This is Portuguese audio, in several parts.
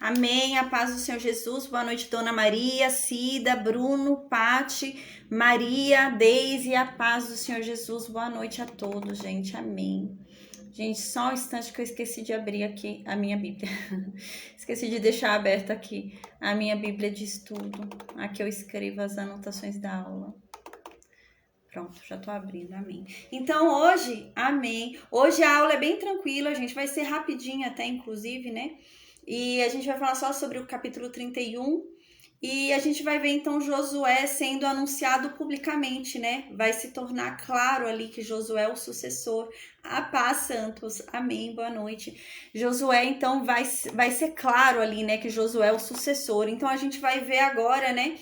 Amém. A paz do Senhor Jesus. Boa noite, Dona Maria, Cida, Bruno, Pati, Maria, Deise. A paz do Senhor Jesus. Boa noite a todos, gente. Amém. Gente, só um instante que eu esqueci de abrir aqui a minha Bíblia. Esqueci de deixar aberta aqui a minha Bíblia de estudo. Aqui eu escrevo as anotações da aula. Pronto, já tô abrindo, amém. Então hoje, amém. Hoje a aula é bem tranquila, gente. Vai ser rapidinho até, inclusive, né? E a gente vai falar só sobre o capítulo 31. E a gente vai ver então Josué sendo anunciado publicamente, né? Vai se tornar claro ali que Josué é o sucessor. A paz, santos. Amém, boa noite. Josué, então, vai ser claro ali, né? Que Josué é o sucessor. Então a gente vai ver agora, né?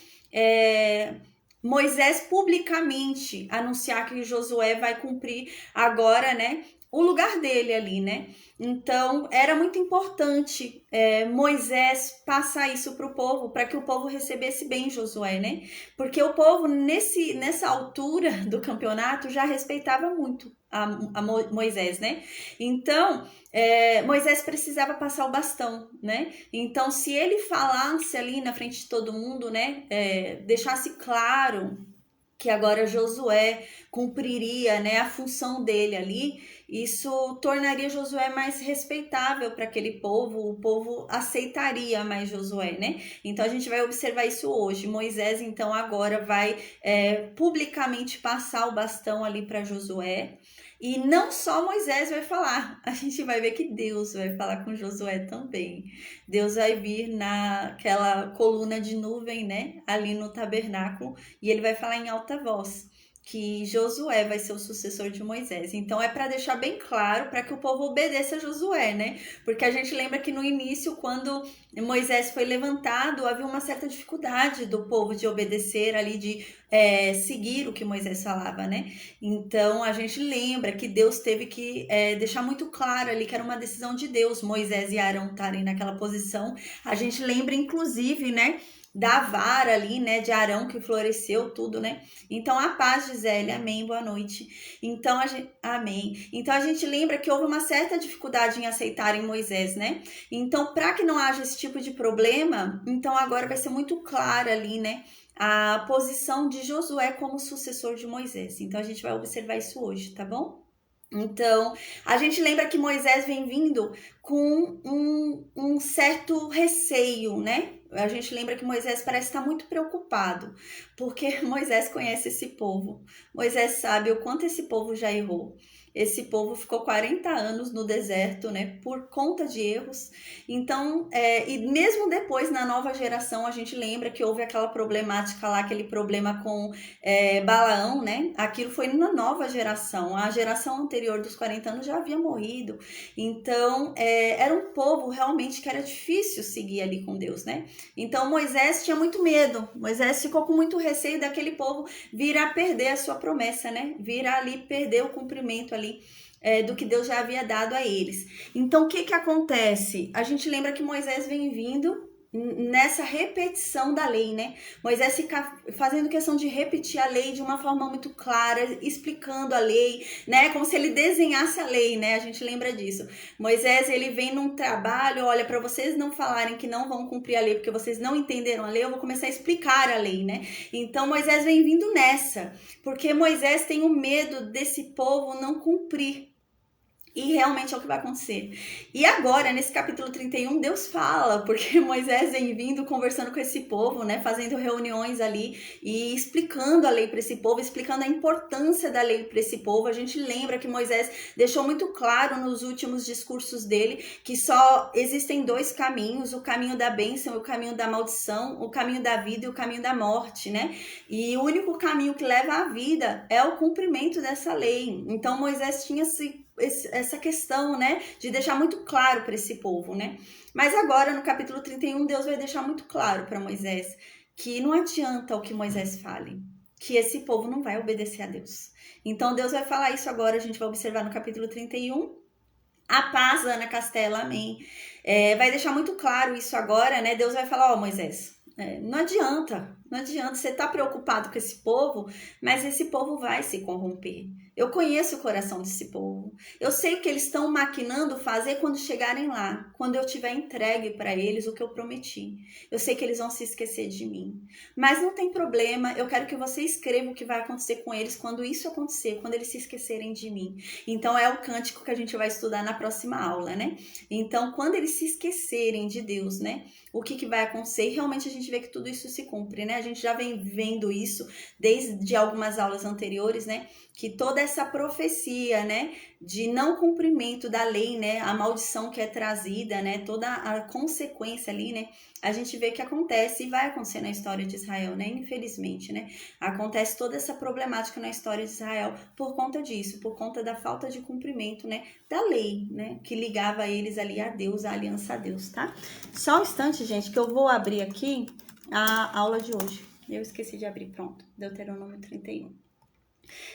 Moisés publicamente anunciar que Josué vai cumprir agora, né? O lugar dele ali, né? Então, era muito importante Moisés passar isso para o povo, para que o povo recebesse bem Josué, né? Porque o povo, nessa altura do campeonato, já respeitava muito a Moisés, né? Então, Moisés precisava passar o bastão, né? Então, se ele falasse ali na frente de todo mundo, né? Deixasse claro que agora Josué cumpriria, né, a função dele ali, isso tornaria Josué mais respeitável para aquele povo, o povo aceitaria mais Josué, né? Então a gente vai observar isso hoje. Moisés, então, agora vai publicamente passar o bastão ali para Josué. E não só Moisés vai falar, a gente vai ver que Deus vai falar com Josué também. Deus vai vir naquela coluna de nuvem, né, ali no tabernáculo, e ele vai falar em alta voz que Josué vai ser o sucessor de Moisés. Então é para deixar bem claro, para que o povo obedeça a Josué, né? Porque a gente lembra que no início, quando Moisés foi levantado, havia uma certa dificuldade do povo de obedecer ali, de seguir o que Moisés falava, né? Então a gente lembra que Deus teve que deixar muito claro ali que era uma decisão de Deus, Moisés e Arão estarem naquela posição. A gente lembra, inclusive, né, da vara ali, né, de Arão que floresceu tudo, né? Então a paz, Gisele, amém, boa noite. Então amém. Então a gente lembra que houve uma certa dificuldade em aceitarem Moisés, né? Então, para que não haja esse tipo de problema, então agora vai ser muito clara ali, né, a posição de Josué como sucessor de Moisés. Então a gente vai observar isso hoje, tá bom? Então, a gente lembra que Moisés vem vindo com um certo receio, né? A gente lembra que Moisés parece estar muito preocupado, porque Moisés conhece esse povo. Moisés sabe o quanto esse povo já errou. Esse povo ficou 40 anos no deserto, né, por conta de erros. Então, e mesmo depois, na nova geração, a gente lembra que houve aquela problemática lá, aquele problema com Balaão, né? Aquilo foi na nova geração. A geração anterior dos 40 anos já havia morrido. Então, era um povo realmente que era difícil seguir ali com Deus, né? Então, Moisés tinha muito medo. Moisés ficou com muito receio daquele povo vir a perder a sua promessa, né? Vir a ali perder o cumprimento ali do que Deus já havia dado a eles. Então, o que acontece? A gente lembra que Moisés vem vindo nessa repetição da lei, né? Moisés fica fazendo questão de repetir a lei de uma forma muito clara, explicando a lei, né? Como se ele desenhasse a lei, né? A gente lembra disso. Moisés, ele vem num trabalho, olha, para vocês não falarem que não vão cumprir a lei porque vocês não entenderam a lei, eu vou começar a explicar a lei, né? Então, Moisés vem vindo nessa, porque Moisés tem o medo desse povo não cumprir. E realmente é o que vai acontecer. E agora, nesse capítulo 31, Deus fala, porque Moisés vem vindo conversando com esse povo, né? Fazendo reuniões ali e explicando a lei para esse povo, explicando a importância da lei para esse povo. A gente lembra que Moisés deixou muito claro nos últimos discursos dele que só existem dois caminhos, o caminho da bênção e o caminho da maldição, o caminho da vida e o caminho da morte, né? E o único caminho que leva à vida é o cumprimento dessa lei. Então, Moisés tinha essa questão, né, de deixar muito claro para esse povo, né? Mas agora, no capítulo 31, Deus vai deixar muito claro para Moisés que não adianta o que Moisés fale, que esse povo não vai obedecer a Deus. Então, Deus vai falar isso agora, a gente vai observar no capítulo 31. A paz, Ana Castela, amém. Vai deixar muito claro isso agora, né? Deus vai falar, Moisés, não adianta, você tá preocupado com esse povo, mas esse povo vai se corromper. Eu conheço o coração desse povo. Eu sei o que eles estão maquinando fazer quando chegarem lá, quando eu tiver entregue para eles o que eu prometi. Eu sei que eles vão se esquecer de mim. Mas não tem problema, eu quero que você escreva o que vai acontecer com eles quando isso acontecer, quando eles se esquecerem de mim. Então é o cântico que a gente vai estudar na próxima aula, né? Então, quando eles se esquecerem de Deus, né? O que vai acontecer? E realmente a gente vê que tudo isso se cumpre, né? A gente já vem vendo isso desde algumas aulas anteriores, né? Que toda essa profecia, né, de não cumprimento da lei, né, a maldição que é trazida, né, toda a consequência ali, né, a gente vê que acontece e vai acontecer na história de Israel, né, infelizmente, né, acontece toda essa problemática na história de Israel por conta disso, por conta da falta de cumprimento, né, da lei, né, que ligava eles ali a Deus, a aliança a Deus, tá? Só um instante, gente, que eu vou abrir aqui a aula de hoje. Eu esqueci de abrir, pronto, Deuteronômio 31.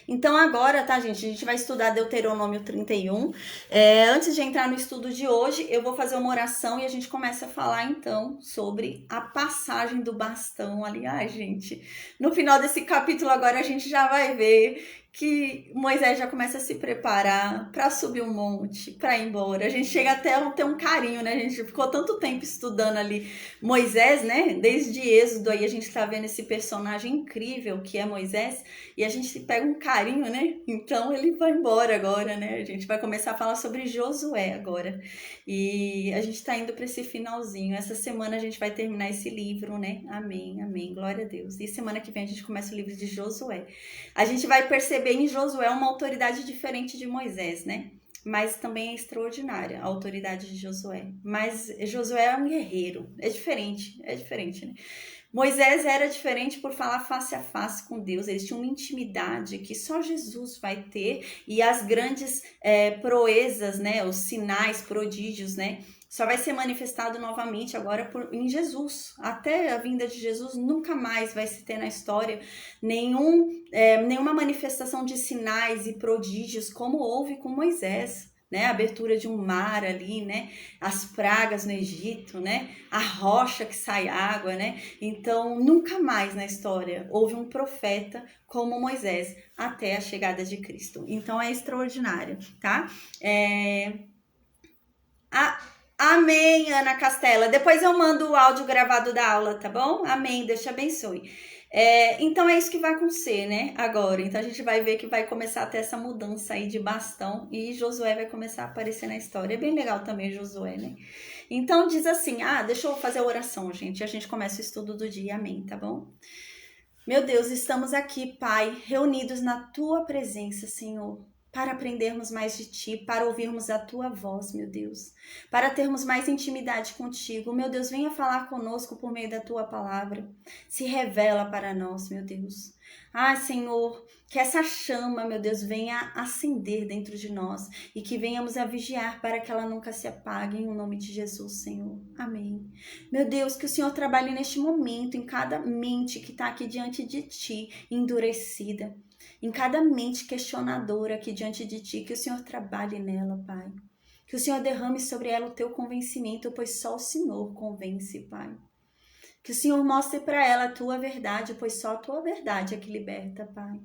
Então agora, tá, gente? A gente vai estudar Deuteronômio 31. Antes de entrar no estudo de hoje, eu vou fazer uma oração e a gente começa a falar, então, sobre a passagem do bastão. Aliás, gente, no final desse capítulo agora a gente já vai ver que Moisés já começa a se preparar para subir um monte, para ir embora. A gente chega até a ter um carinho, né? A gente ficou tanto tempo estudando ali Moisés, né? Desde Êxodo aí a gente tá vendo esse personagem incrível que é Moisés e a gente pega um carinho, né? Então ele vai embora agora, né? A gente vai começar a falar sobre Josué agora. E a gente tá indo para esse finalzinho. Essa semana a gente vai terminar esse livro, né? Amém, amém. Glória a Deus. E semana que vem a gente começa o livro de Josué. A gente vai perceber em Josué uma autoridade diferente de Moisés, né? Mas também é extraordinária a autoridade de Josué. Mas Josué é um guerreiro, é diferente, né? Moisés era diferente por falar face a face com Deus, eles tinham uma intimidade que só Jesus vai ter e as grandes proezas, né, os sinais, prodígios, né, só vai ser manifestado novamente agora em Jesus. Até a vinda de Jesus nunca mais vai se ter na história nenhuma manifestação de sinais e prodígios como houve com Moisés, né? A abertura de um mar ali, né? As pragas no Egito, né? A rocha que sai água, né? Então, nunca mais na história houve um profeta como Moisés até a chegada de Cristo. Então, é extraordinário, tá? Amém, Ana Castela. Depois eu mando o áudio gravado da aula, tá bom? Amém, Deus te abençoe. Então é isso que vai acontecer, né? Agora, então a gente vai ver que vai começar a ter essa mudança aí de bastão e Josué vai começar a aparecer na história. É bem legal também Josué, né? Então diz assim, deixa eu fazer a oração, gente. A gente começa o estudo do dia, amém, tá bom? Meu Deus, estamos aqui, Pai, reunidos na Tua presença, Senhor, para aprendermos mais de Ti, para ouvirmos a Tua voz, meu Deus, para termos mais intimidade contigo. Meu Deus, venha falar conosco por meio da Tua palavra. Se revela para nós, meu Deus. Senhor, que essa chama, meu Deus, venha acender dentro de nós e que venhamos a vigiar para que ela nunca se apague, em nome de Jesus, Senhor. Amém. Meu Deus, que o Senhor trabalhe neste momento em cada mente que está aqui diante de Ti, endurecida, em cada mente questionadora aqui diante de Ti, que o Senhor trabalhe nela, Pai. Que o Senhor derrame sobre ela o Teu convencimento, pois só o Senhor convence, Pai. Que o Senhor mostre para ela a Tua verdade, pois só a Tua verdade é que liberta, Pai.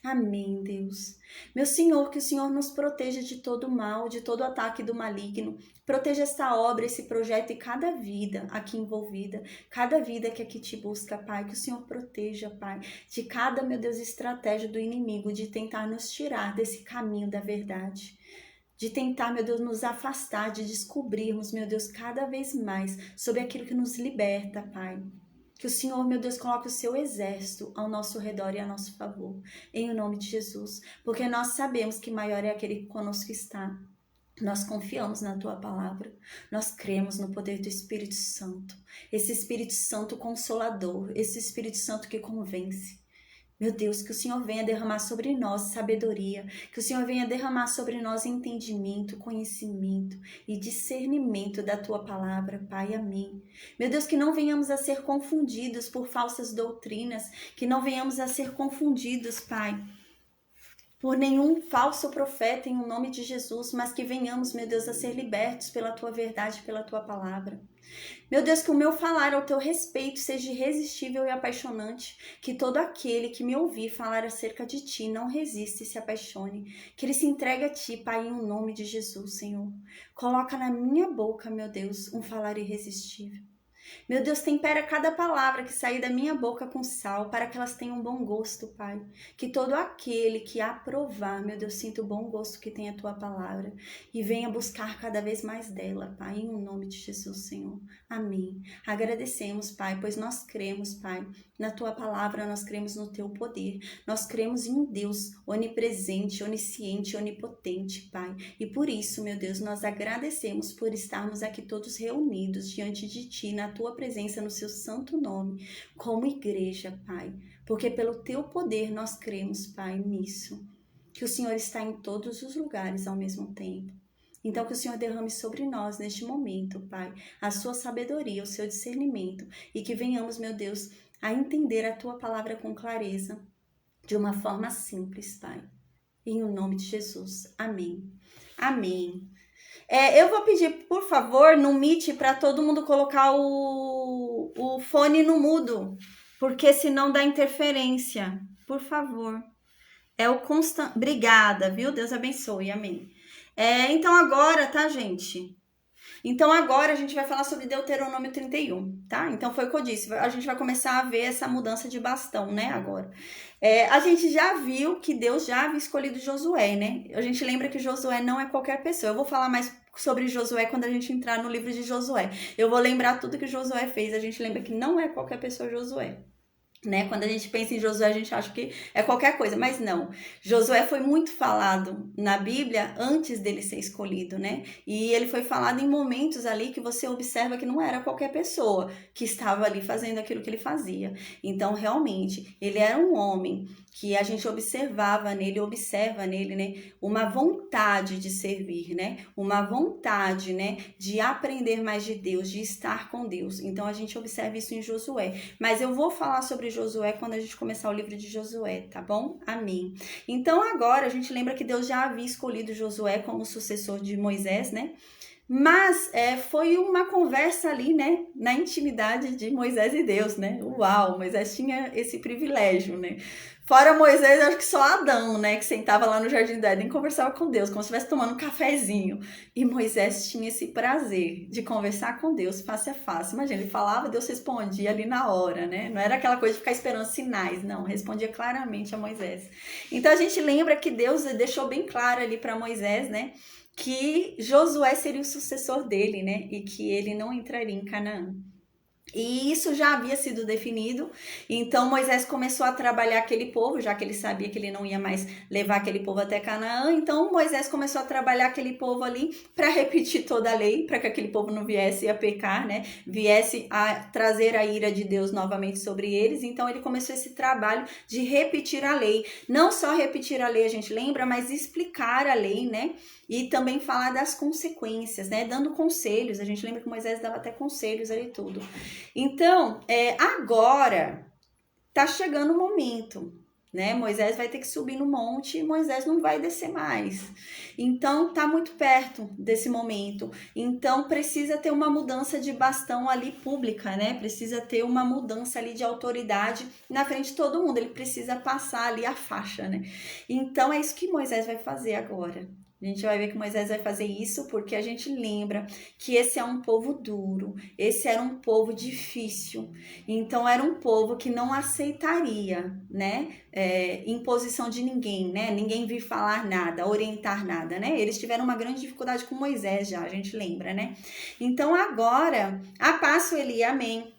Amém, Deus. Meu Senhor, que o Senhor nos proteja de todo mal, de todo ataque do maligno. Proteja esta obra, esse projeto e cada vida aqui envolvida, cada vida que aqui te busca, Pai. Que o Senhor proteja, Pai, de cada, meu Deus, estratégia do inimigo de tentar nos tirar desse caminho da verdade. De tentar, meu Deus, nos afastar, de descobrirmos, meu Deus, cada vez mais sobre aquilo que nos liberta, Pai. Que o Senhor, meu Deus, coloque o seu exército ao nosso redor e a nosso favor, em nome de Jesus, porque nós sabemos que maior é aquele que conosco está. Nós confiamos na Tua palavra, nós cremos no poder do Espírito Santo, esse Espírito Santo consolador, esse Espírito Santo que convence. Meu Deus, que o Senhor venha derramar sobre nós sabedoria, que o Senhor venha derramar sobre nós entendimento, conhecimento e discernimento da Tua palavra, Pai, amém. Meu Deus, que não venhamos a ser confundidos por falsas doutrinas, que não venhamos a ser confundidos, Pai, por nenhum falso profeta em nome de Jesus, mas que venhamos, meu Deus, a ser libertos pela tua verdade, pela tua palavra. Meu Deus, que o meu falar ao teu respeito seja irresistível e apaixonante, que todo aquele que me ouvir falar acerca de ti não resista e se apaixone, que ele se entregue a ti, Pai, em nome de Jesus, Senhor. Coloca na minha boca, meu Deus, um falar irresistível. Meu Deus, tempera cada palavra que sair da minha boca com sal, para que elas tenham bom gosto, Pai. Que todo aquele que aprovar, meu Deus, sinta o bom gosto que tem a tua palavra e venha buscar cada vez mais dela, Pai, em nome de Jesus, Senhor. Amém. Agradecemos, Pai, pois nós cremos, Pai, na tua palavra, nós cremos no teu poder. Nós cremos em um Deus onipresente, onisciente, onipotente, Pai. E por isso, meu Deus, nós agradecemos por estarmos aqui todos reunidos diante de ti, na tua presença, no seu santo nome, como igreja, Pai. Porque pelo teu poder nós cremos, Pai, nisso. Que o Senhor está em todos os lugares ao mesmo tempo. Então que o Senhor derrame sobre nós neste momento, Pai, a sua sabedoria, o seu discernimento. E que venhamos, meu Deus, a entender a tua palavra com clareza, de uma forma simples, Pai. Em o nome de Jesus. Amém. Amém. Eu vou pedir, por favor, no Meet, para todo mundo colocar o fone no mudo, porque senão dá interferência. Por favor. É o Constant. Obrigada, viu? Deus abençoe. Amém. Então agora, tá, gente? Então agora a gente vai falar sobre Deuteronômio 31, tá? Então foi o que eu disse, a gente vai começar a ver essa mudança de bastão, né, agora. A gente já viu que Deus já havia escolhido Josué, né? A gente lembra que Josué não é qualquer pessoa. Eu vou falar mais sobre Josué quando a gente entrar no livro de Josué. Eu vou lembrar tudo que Josué fez, a gente lembra que não é qualquer pessoa Josué. Né? Quando a gente pensa em Josué, a gente acha que é qualquer coisa, mas não. Josué foi muito falado na Bíblia antes dele ser escolhido, né? E ele foi falado em momentos ali que você observa que não era qualquer pessoa que estava ali fazendo aquilo que ele fazia. Então, realmente, ele era um homem que a gente observa nele, né? Uma vontade de servir, né? Uma vontade, né? De aprender mais de Deus, de estar com Deus. Então, a gente observa isso em Josué. Mas eu vou falar sobre Josué quando a gente começar o livro de Josué, tá bom? Amém. Então, agora, a gente lembra que Deus já havia escolhido Josué como sucessor de Moisés, né? Mas foi uma conversa ali, né? Na intimidade de Moisés e Deus, né? Uau, Moisés tinha esse privilégio, né? Fora Moisés, acho que só Adão, né? Que sentava lá no Jardim do Éden e conversava com Deus, como se estivesse tomando um cafezinho. E Moisés tinha esse prazer de conversar com Deus face a face. Imagina, ele falava, Deus respondia ali na hora, né? Não era aquela coisa de ficar esperando sinais, não. Respondia claramente a Moisés. Então a gente lembra que Deus deixou bem claro ali para Moisés, né? Que Josué seria o sucessor dele, né? E que ele não entraria em Canaã. E isso já havia sido definido, então Moisés começou a trabalhar aquele povo, já que ele sabia que ele não ia mais levar aquele povo até Canaã, então Moisés começou a trabalhar aquele povo ali para repetir toda a lei, para que aquele povo não viesse a pecar, né? Viesse a trazer a ira de Deus novamente sobre eles, então ele começou esse trabalho de repetir a lei, não só repetir a lei, a gente lembra, mas explicar a lei, né? E também falar das consequências, né? Dando conselhos. A gente lembra que Moisés dava até conselhos ali tudo. Então, agora tá chegando o momento, né? Moisés vai ter que subir no monte e Moisés não vai descer mais. Então, tá muito perto desse momento. Então, precisa ter uma mudança de bastão ali pública, né? Precisa ter uma mudança ali de autoridade na frente de todo mundo. Ele precisa passar ali a faixa, né? Então, é isso que Moisés vai fazer agora. A gente vai ver que Moisés vai fazer isso porque a gente lembra que esse é um povo duro, esse era um povo difícil, então era um povo que não aceitaria, né, imposição de ninguém, né, ninguém vir falar nada, orientar nada, né, eles tiveram uma grande dificuldade com Moisés já, a gente lembra, né, então agora, a passo ele, amém.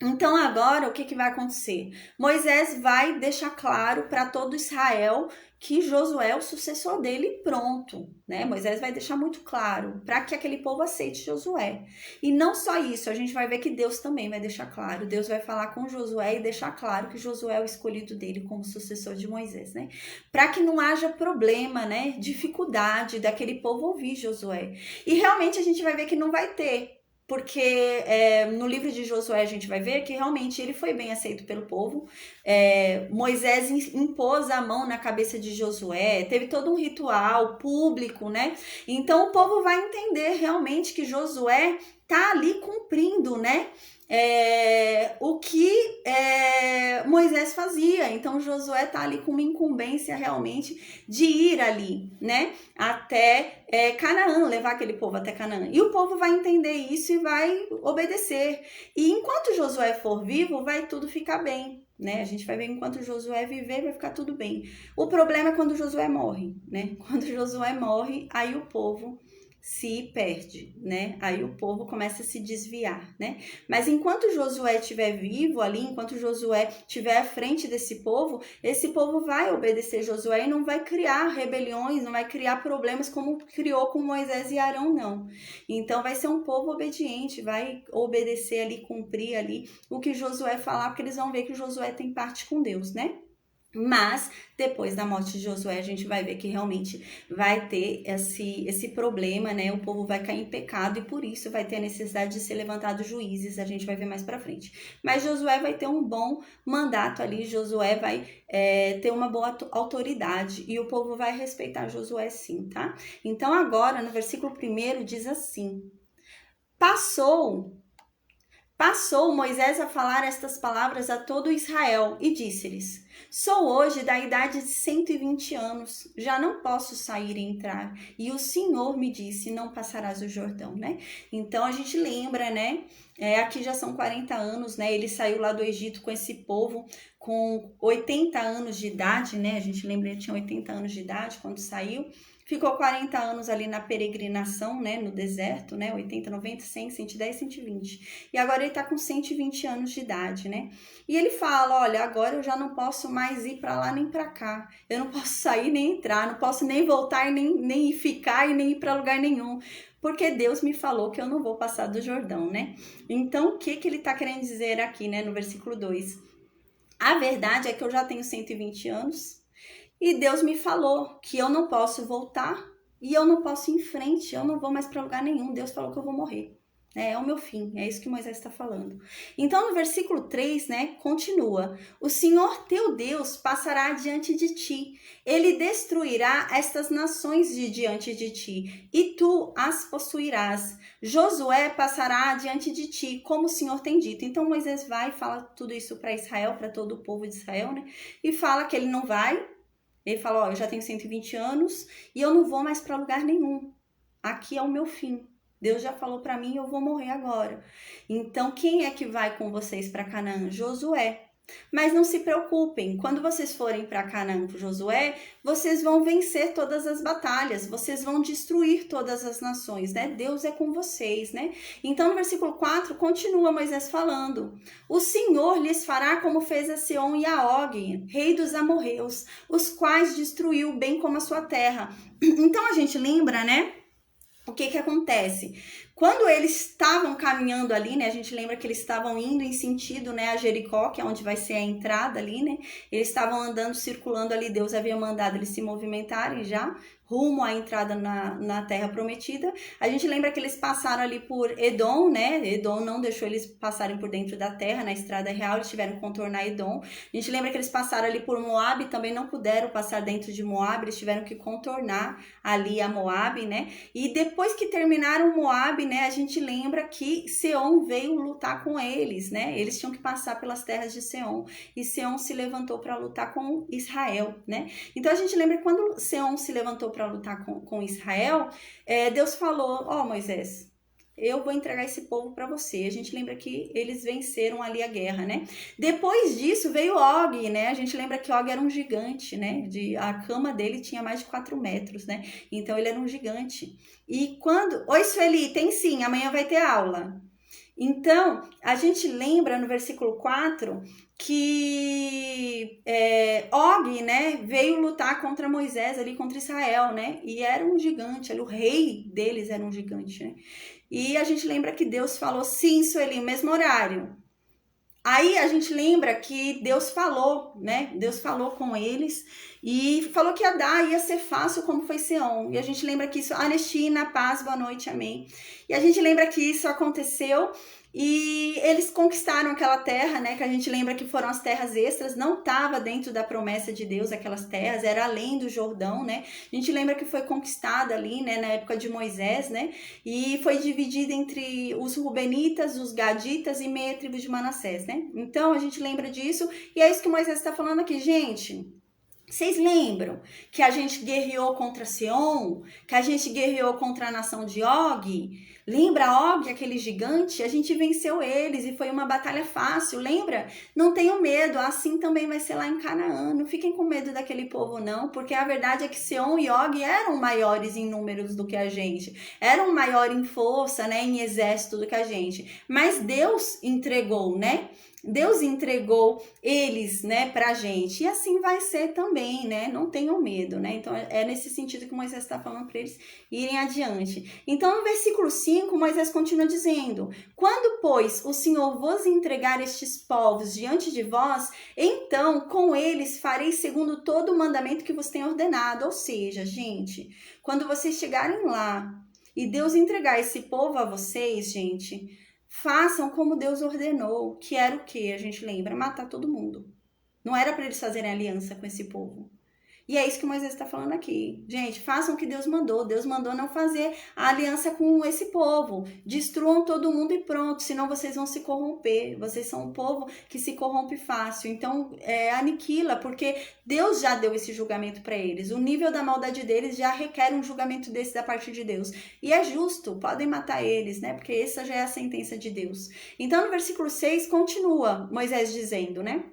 Então agora o que vai acontecer? Moisés vai deixar claro para todo Israel que Josué é o sucessor dele, pronto, né? Moisés vai deixar muito claro para que aquele povo aceite Josué. E não só isso, a gente vai ver que Deus também vai deixar claro. Deus vai falar com Josué e deixar claro que Josué é o escolhido dele como sucessor de Moisés, né? Para que não haja problema, né? Dificuldade daquele povo ouvir Josué. E realmente a gente vai ver que não vai ter. porque no livro de Josué a gente vai ver que realmente ele foi bem aceito pelo povo. Moisés impôs a mão na cabeça de Josué, teve todo um ritual público, né? Então o povo vai entender realmente que Josué tá ali cumprindo, né? O que Moisés fazia. Então Josué tá ali com uma incumbência realmente de ir ali, né? Até Canaã, levar aquele povo até Canaã. E o povo vai entender isso e vai obedecer. E enquanto Josué for vivo, vai tudo ficar bem, né? A gente vai ver enquanto Josué viver, vai ficar tudo bem. O problema é quando Josué morre, né? Quando Josué morre, aí o povo se perde, né? Aí o povo começa a se desviar, né? Mas enquanto Josué estiver vivo ali, enquanto Josué estiver à frente desse povo, esse povo vai obedecer Josué e não vai criar rebeliões, não vai criar problemas como criou com Moisés e Arão, não. Então vai ser um povo obediente, vai obedecer ali, cumprir ali o que Josué falar, porque eles vão ver que Josué tem parte com Deus, né? Mas depois da morte de Josué a gente vai ver que realmente vai ter esse problema, né? O povo vai cair em pecado e por isso vai ter a necessidade de ser levantado juízes, a gente vai ver mais pra frente. Mas Josué vai ter um bom mandato ali, Josué vai ter uma boa autoridade e o povo vai respeitar Josué sim, tá? Então agora no versículo 1 diz assim: Passou Moisés a falar estas palavras a todo Israel e disse-lhes: Sou hoje da idade de 120 anos, já não posso sair e entrar. E o Senhor me disse: Não passarás o Jordão, né? Então a gente lembra, né? Aqui já são 40 anos, né? Ele saiu lá do Egito com esse povo com 80 anos de idade, né? A gente lembra que ele tinha 80 anos de idade quando saiu. Ficou 40 anos ali na peregrinação, né, no deserto, né, 80, 90, 100, 110, 120. E agora ele tá com 120 anos de idade, né? E ele fala, olha, agora eu já não posso mais ir para lá nem para cá. Eu não posso sair nem entrar, não posso nem voltar, nem ficar e nem ir para lugar nenhum. Porque Deus me falou que eu não vou passar do Jordão, né? Então, o que ele tá querendo dizer aqui, né, no versículo 2? A verdade é que eu já tenho 120 anos, e Deus me falou que eu não posso voltar e eu não posso ir em frente, eu não vou mais para lugar nenhum. Deus falou que eu vou morrer. É o meu fim, é isso que Moisés está falando. Então, no versículo 3, né, continua: O Senhor teu Deus passará diante de ti, ele destruirá estas nações de diante de ti, e tu as possuirás. Josué passará diante de ti, como o Senhor tem dito. Então, Moisés vai e fala tudo isso para Israel, para todo o povo de Israel, né, e fala que ele não vai. Ele fala, ó, eu já tenho 120 anos e eu não vou mais para lugar nenhum. Aqui é o meu fim. Deus já falou para mim, eu vou morrer agora. Então, quem é que vai com vocês para Canaã? Josué. Mas não se preocupem, quando vocês forem para Canaã com Josué, vocês vão vencer todas as batalhas, vocês vão destruir todas as nações, né? Deus é com vocês, né? Então no versículo 4 continua Moisés falando: O Senhor lhes fará como fez a Seom e a Og, rei dos amorreus, os quais destruiu bem como a sua terra. Então a gente lembra, né? O que acontece? Quando eles estavam caminhando ali, né, a gente lembra que eles estavam indo em sentido, né, a Jericó, que é onde vai ser a entrada ali, né, eles estavam andando, circulando ali, Deus havia mandado eles se movimentarem já, rumo à entrada na terra prometida. A gente lembra que eles passaram ali por Edom, né, Edom não deixou eles passarem por dentro da terra, na estrada real, eles tiveram que contornar Edom. A gente lembra que eles passaram ali por Moabe, também não puderam passar dentro de Moabe, eles tiveram que contornar ali a Moabe, né, e depois que terminaram Moabe, né, a gente lembra que Seom veio lutar com eles, né? Eles tinham que passar pelas terras de Seom e Seom se levantou para lutar com Israel, né? Então a gente lembra que quando Seom se levantou para lutar com Israel, Deus falou: ó, Moisés, eu vou entregar esse povo para você. A gente lembra que eles venceram ali a guerra, né? Depois disso veio Og, né? A gente lembra que Og era um gigante, né? A cama dele tinha mais de 4 metros, né? Então ele era um gigante. E quando... Oi, Sueli, tem sim, amanhã vai ter aula. Então, a gente lembra no versículo 4 que Og, né, veio lutar contra Moisés ali, contra Israel, né? E era um gigante, o rei deles era um gigante, né? E a gente lembra que Deus falou, sim, Sueli, mesmo horário. Aí a gente lembra que Deus falou, né? Deus falou com eles E falou que ia ser fácil como foi Sião. E a gente lembra que isso, Anestina, paz, boa noite, amém. E a gente lembra que isso aconteceu e eles conquistaram aquela terra, né? Que a gente lembra que foram as terras extras, não estava dentro da promessa de Deus aquelas terras, era além do Jordão, né? A gente lembra que foi conquistada ali, né? Na época de Moisés, né? E foi dividida entre os Rubenitas, os Gaditas e meia tribo de Manassés, né? Então a gente lembra disso e é isso que Moisés está falando aqui, gente. Vocês lembram que a gente guerreou contra Seom? Que a gente guerreou contra a nação de Og? Lembra Og, aquele gigante? A gente venceu eles e foi uma batalha fácil, lembra? Não tenham medo, assim também vai ser lá em Canaã. Não fiquem com medo daquele povo não, porque a verdade é que Seom e Og eram maiores em números do que a gente. Eram maior em força, né, em exército do que a gente. Mas Deus entregou, né? Deus entregou eles, né, pra gente. E assim vai ser também, né? Não tenham medo, né? Então é nesse sentido que Moisés está falando para eles irem adiante. Então no versículo 5, Moisés continua dizendo: quando, pois, o Senhor vos entregar estes povos diante de vós, então com eles farei segundo todo o mandamento que vos tem ordenado. Ou seja, gente, quando vocês chegarem lá e Deus entregar esse povo a vocês, gente, façam como Deus ordenou, que era o que? A gente lembra? Matar todo mundo. Não era para eles fazerem aliança com esse povo. E é isso que Moisés está falando aqui. Gente, façam o que Deus mandou. Deus mandou não fazer a aliança com esse povo. Destruam todo mundo e pronto, senão vocês vão se corromper. Vocês são um povo que se corrompe fácil. Então, aniquila, porque Deus já deu esse julgamento para eles. O nível da maldade deles já requer um julgamento desse da parte de Deus. E é justo, podem matar eles, né? Porque essa já é a sentença de Deus. Então, no versículo 6, continua Moisés dizendo, né?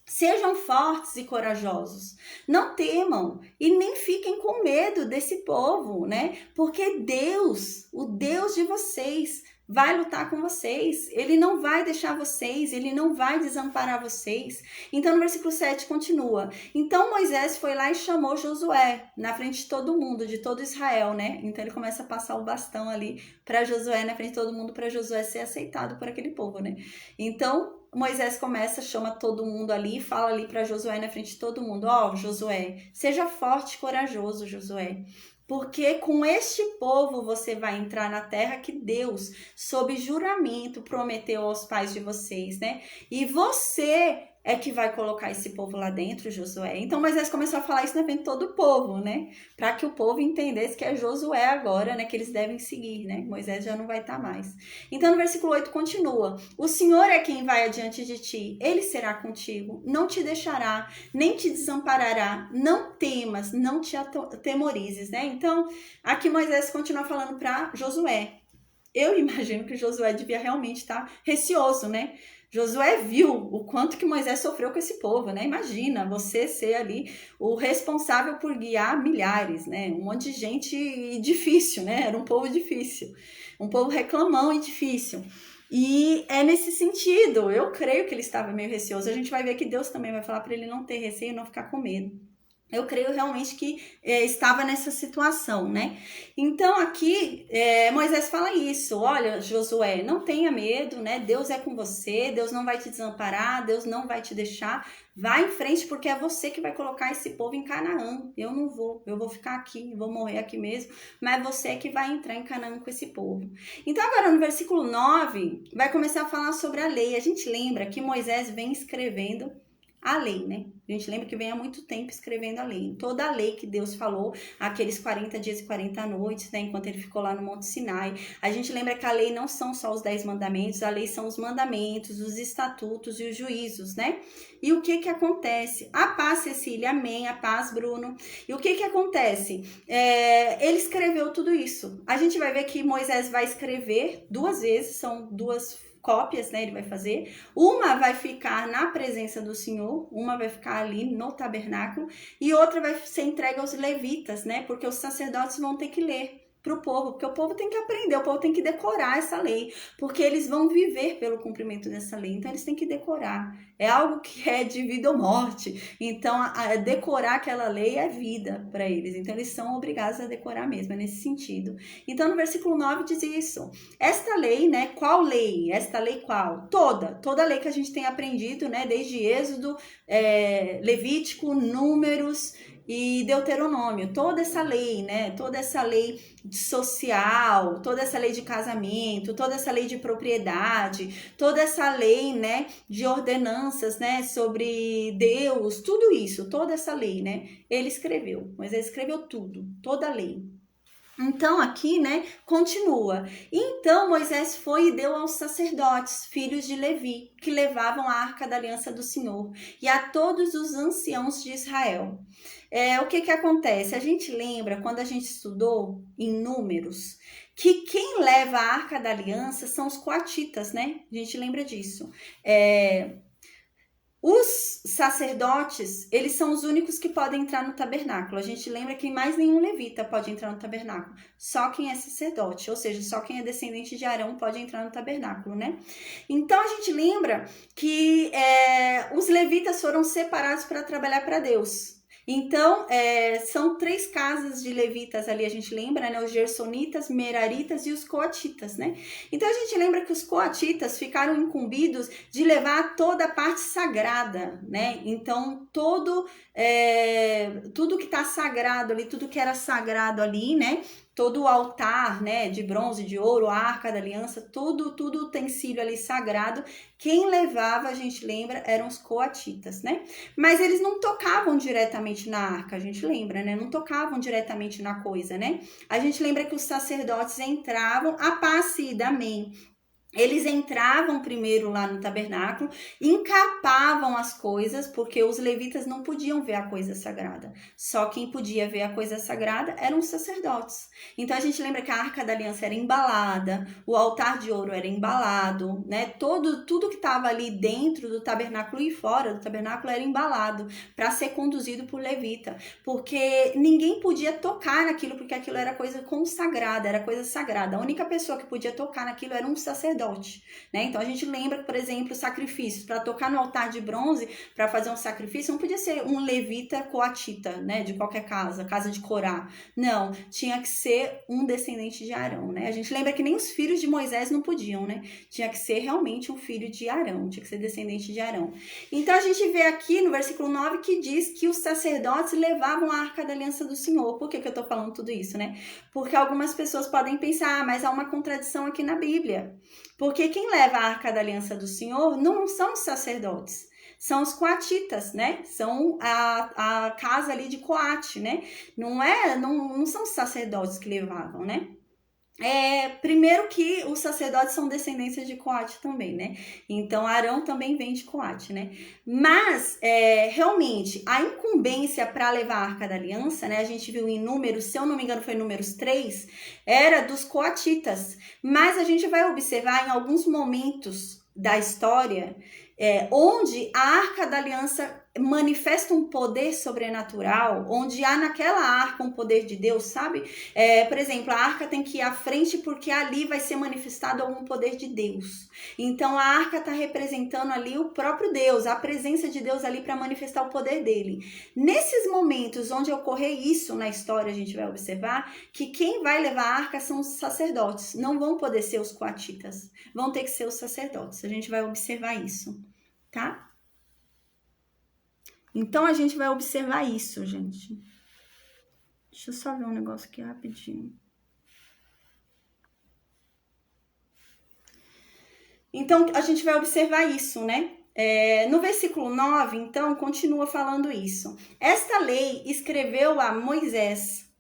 Sejam fortes e corajosos, não temam e nem fiquem com medo desse povo, né? Porque Deus, o Deus de vocês, vai lutar com vocês, ele não vai deixar vocês, ele não vai desamparar vocês. Então no versículo 7 continua: então Moisés foi lá e chamou Josué na frente de todo mundo, de todo Israel, né? Então ele começa a passar o bastão ali para Josué, na frente de todo mundo, para Josué ser aceitado por aquele povo, né? Então Moisés começa, chama todo mundo ali, fala ali para Josué na frente de todo mundo: ó, Josué, seja forte e corajoso, Josué, porque com este povo você vai entrar na terra que Deus, sob juramento, prometeu aos pais de vocês, né? E você é que vai colocar esse povo lá dentro, Josué. Então Moisés começou a falar isso na frente de todo o povo, né? Para que o povo entendesse que é Josué agora, né? Que eles devem seguir, né? Moisés já não vai estar mais. Então no versículo 8 continua: o Senhor é quem vai adiante de ti, ele será contigo, não te deixará, nem te desamparará, não temas, não te atemorizes, né? Então aqui Moisés continua falando para Josué. Eu imagino que Josué devia realmente estar receoso, né? Josué viu o quanto que Moisés sofreu com esse povo, né? Imagina você ser ali o responsável por guiar milhares, né? Um monte de gente difícil, né? Era um povo difícil, um povo reclamão e difícil. E é nesse sentido, eu creio que ele estava meio receoso. A gente vai ver que Deus também vai falar para ele não ter receio, não ficar com medo. Eu creio realmente que estava nessa situação, né? Então aqui Moisés fala isso: olha, Josué, não tenha medo, né? Deus é com você, Deus não vai te desamparar, Deus não vai te deixar. Vai em frente, porque é você que vai colocar esse povo em Canaã. Eu não vou, eu vou ficar aqui, vou morrer aqui mesmo, mas você é que vai entrar em Canaã com esse povo. Então agora no versículo 9, vai começar a falar sobre a lei. A gente lembra que Moisés vem escrevendo a lei, né? A gente lembra que vem há muito tempo escrevendo a lei. Toda a lei que Deus falou, aqueles 40 dias e 40 noites, né? Enquanto ele ficou lá no Monte Sinai. A gente lembra que a lei não são só os 10 mandamentos, a lei são os mandamentos, os estatutos e os juízos, né? E o que acontece? A paz, Cecília, amém, a paz, Bruno. E o que acontece? Ele escreveu tudo isso. A gente vai ver que Moisés vai escrever 2 vezes, são 2 cópias, né, ele vai fazer. Uma vai ficar na presença do Senhor, uma vai ficar ali no tabernáculo e outra vai ser entregue aos levitas, né, porque os sacerdotes vão ter que ler. para o povo, porque o povo tem que aprender, o povo tem que decorar essa lei, porque eles vão viver pelo cumprimento dessa lei, então eles têm que decorar. É algo que é de vida ou morte, então decorar aquela lei é vida para eles, então eles são obrigados a decorar mesmo, é nesse sentido. Então no versículo 9 diz isso, esta lei, né, qual lei? Esta lei qual? Toda a lei que a gente tem aprendido, né, desde Êxodo, Levítico, Números e Deuteronômio, toda essa lei, né? Toda essa lei social, toda essa lei de casamento, toda essa lei de propriedade, toda essa lei, né, de ordenanças, né, sobre Deus, tudo isso, toda essa lei, né? Ele escreveu, Moisés escreveu tudo, toda a lei. Então, aqui, né, continua. Então, Moisés foi e deu aos sacerdotes, filhos de Levi, que levavam a arca da aliança do Senhor, e a todos os anciãos de Israel. O que acontece? A gente lembra, quando a gente estudou em Números, que quem leva a arca da aliança são os coatitas, né? A gente lembra disso. Os sacerdotes, eles são os únicos que podem entrar no tabernáculo. A gente lembra que mais nenhum levita pode entrar no tabernáculo. Só quem é sacerdote, ou seja, só quem é descendente de Arão pode entrar no tabernáculo, né? Então, a gente lembra que os levitas foram separados para trabalhar para Deus. Então, são 3 casas de levitas ali, a gente lembra, né? Os gersonitas, meraritas e os coatitas, né? Então, a gente lembra que os coatitas ficaram incumbidos de levar toda a parte sagrada, né? Então, tudo que tá sagrado ali, tudo que era sagrado ali, né? Todo o altar, né, de bronze, de ouro, a arca da aliança, tudo utensílio ali sagrado, quem levava, a gente lembra, eram os coatitas, né? Mas eles não tocavam diretamente na arca, a gente lembra, né? Não tocavam diretamente na coisa, né? A gente lembra que os sacerdotes entravam apacidamente. Eles entravam primeiro lá no tabernáculo, encapavam as coisas, porque os levitas não podiam ver a coisa sagrada. Só quem podia ver a coisa sagrada eram os sacerdotes. Então a gente lembra que a arca da aliança era embalada, o altar de ouro era embalado, né? Tudo que estava ali dentro do tabernáculo e fora do tabernáculo era embalado para ser conduzido por levita, porque ninguém podia tocar naquilo, porque aquilo era coisa consagrada, era coisa sagrada. A única pessoa que podia tocar naquilo era um sacerdote. Né? Então a gente lembra, por exemplo, sacrifícios. Para tocar no altar de bronze, para fazer um sacrifício, não podia ser um levita coatita, né? De qualquer casa de Corá. Não, tinha que ser um descendente de Arão, né? A gente lembra que nem os filhos de Moisés não podiam, né? Tinha que ser realmente um filho de Arão, tinha que ser descendente de Arão. Então a gente vê aqui no versículo 9 que diz que os sacerdotes levavam a arca da aliança do Senhor. Por que eu tô falando tudo isso, né? Porque algumas pessoas podem pensar, mas há uma contradição aqui na Bíblia. Porque quem leva a arca da aliança do Senhor não são os sacerdotes, são os coatitas, né? São a casa ali de Coate, né? Não são os sacerdotes que levavam, né? Primeiro que os sacerdotes são descendências de Coate também, né? Então, Arão também vem de Coate, né? Mas, realmente, a incumbência para levar a Arca da Aliança, né? A gente viu em Números, se eu não me engano foi Números 3, era dos coatitas. Mas a gente vai observar em alguns momentos da história, onde a Arca da Aliança manifesta um poder sobrenatural, onde há naquela arca um poder de Deus, sabe? Por exemplo, a arca tem que ir à frente porque ali vai ser manifestado algum poder de Deus. Então a arca está representando ali o próprio Deus, a presença de Deus ali para manifestar o poder dele. Nesses momentos onde ocorrer isso na história, a gente vai observar que quem vai levar a arca são os sacerdotes, não vão poder ser os coatitas, vão ter que ser os sacerdotes. A gente vai observar isso, tá? Então, a gente vai observar isso, gente. Deixa eu só ver um negócio aqui rapidinho. Então, a gente vai observar isso, né? No versículo 9, então, continua falando isso. Esta lei escreveu a Moisés.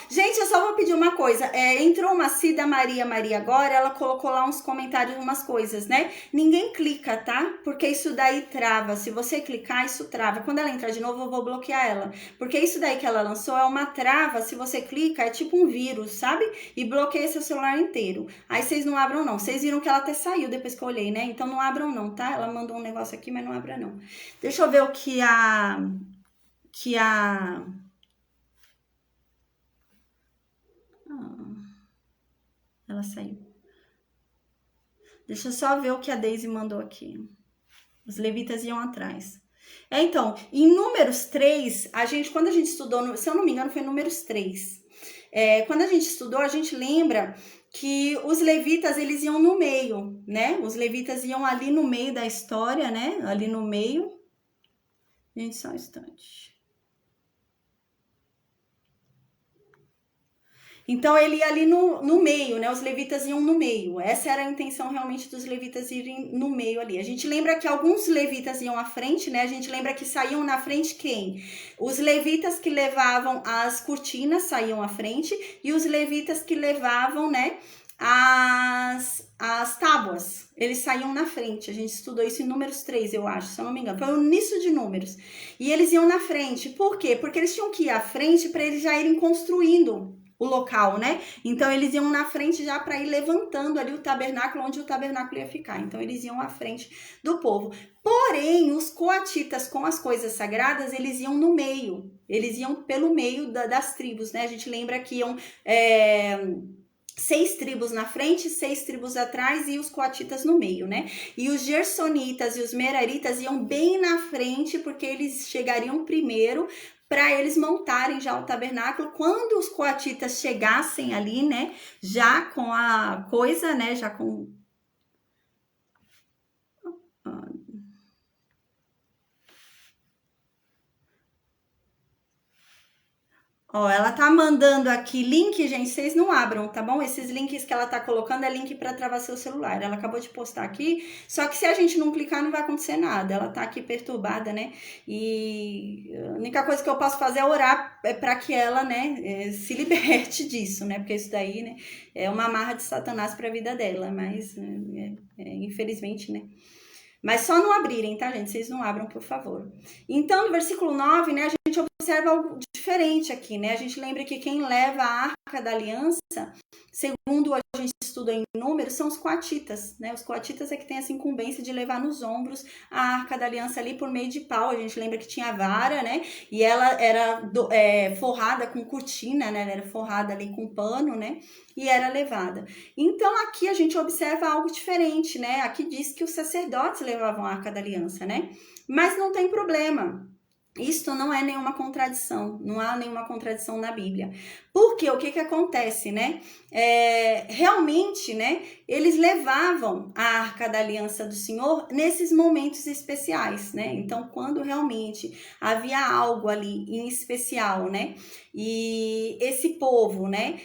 Gente, eu só vou pedir uma coisa. Entrou uma Cida Maria agora, ela colocou lá uns comentários, umas coisas, né? Ninguém clica, tá? Porque isso daí trava. Se você clicar, isso trava. Quando ela entrar de novo, eu vou bloquear ela. Porque isso daí que ela lançou é uma trava. Se você clica, é tipo um vírus, sabe? E bloqueia seu celular inteiro. Aí vocês não abram, não. Vocês viram que ela até saiu depois que eu olhei, né? Então não abram, não, tá? Ela mandou um negócio aqui, mas não abra, não. Deixa eu ver o que a que ela saiu. Deixa eu só ver o que a Daisy mandou aqui. Os levitas iam atrás. Então, em Números 3, quando a gente estudou, se eu não me engano, foi em Números 3. Quando a gente estudou, a gente lembra que os levitas, eles iam no meio, né? Os levitas iam ali no meio da história, né? Ali no meio. Gente, só um instante. Então, ele ia ali no meio, né? Os levitas iam no meio. Essa era a intenção realmente dos levitas irem no meio ali. A gente lembra que alguns levitas iam à frente, né? A gente lembra que saíam na frente quem? Os levitas que levavam as cortinas saíam à frente e os levitas que levavam, né? As tábuas, eles saíam na frente. A gente estudou isso em Números 3, eu acho, se eu não me engano. Foi o início de Números. E eles iam na frente. Por quê? Porque eles tinham que ir à frente para eles já irem construindo o local, né? Então, eles iam na frente já para ir levantando ali o tabernáculo, onde o tabernáculo ia ficar. Então, eles iam à frente do povo. Porém, os coatitas com as coisas sagradas, eles iam no meio. Eles iam pelo meio das tribos, né? A gente lembra que iam 6 tribos na frente, 6 tribos atrás e os coatitas no meio, né? E os gersonitas e os meraritas iam bem na frente, porque eles chegariam primeiro para eles montarem já o tabernáculo. Quando os coatitas chegassem ali, né, já com a coisa, né, já com... Ó, ela tá mandando aqui link, gente, vocês não abram, tá bom? Esses links que ela tá colocando é link para travar seu celular. Ela acabou de postar aqui, só que se a gente não clicar não vai acontecer nada. Ela tá aqui perturbada, né? E a única coisa que eu posso fazer é orar para que ela, né, se liberte disso, né? Porque isso daí, né, é uma amarra de Satanás para a vida dela, mas infelizmente, né? Mas só não abrirem, tá, gente? Vocês não abram, por favor. Então, no versículo 9, né, a gente observa algo diferente aqui, né? A gente lembra que quem leva a Arca da Aliança, segundo a gente estuda em Números, são os coatitas, né? Os coatitas é que tem essa incumbência de levar nos ombros a Arca da Aliança ali por meio de pau. A gente lembra que tinha vara, né? E ela era forrada com cortina, né? Ela era forrada ali com pano, né? E era levada. Então, aqui a gente observa algo diferente, né? Aqui diz que os sacerdotes levavam a Arca da Aliança, né? Mas não tem problema. Isto não é nenhuma contradição, não há nenhuma contradição na Bíblia. Porque o que acontece, né? Realmente, né? Eles levavam a Arca da Aliança do Senhor nesses momentos especiais, né? Então, quando realmente havia algo ali em especial, né? E esse povo, né?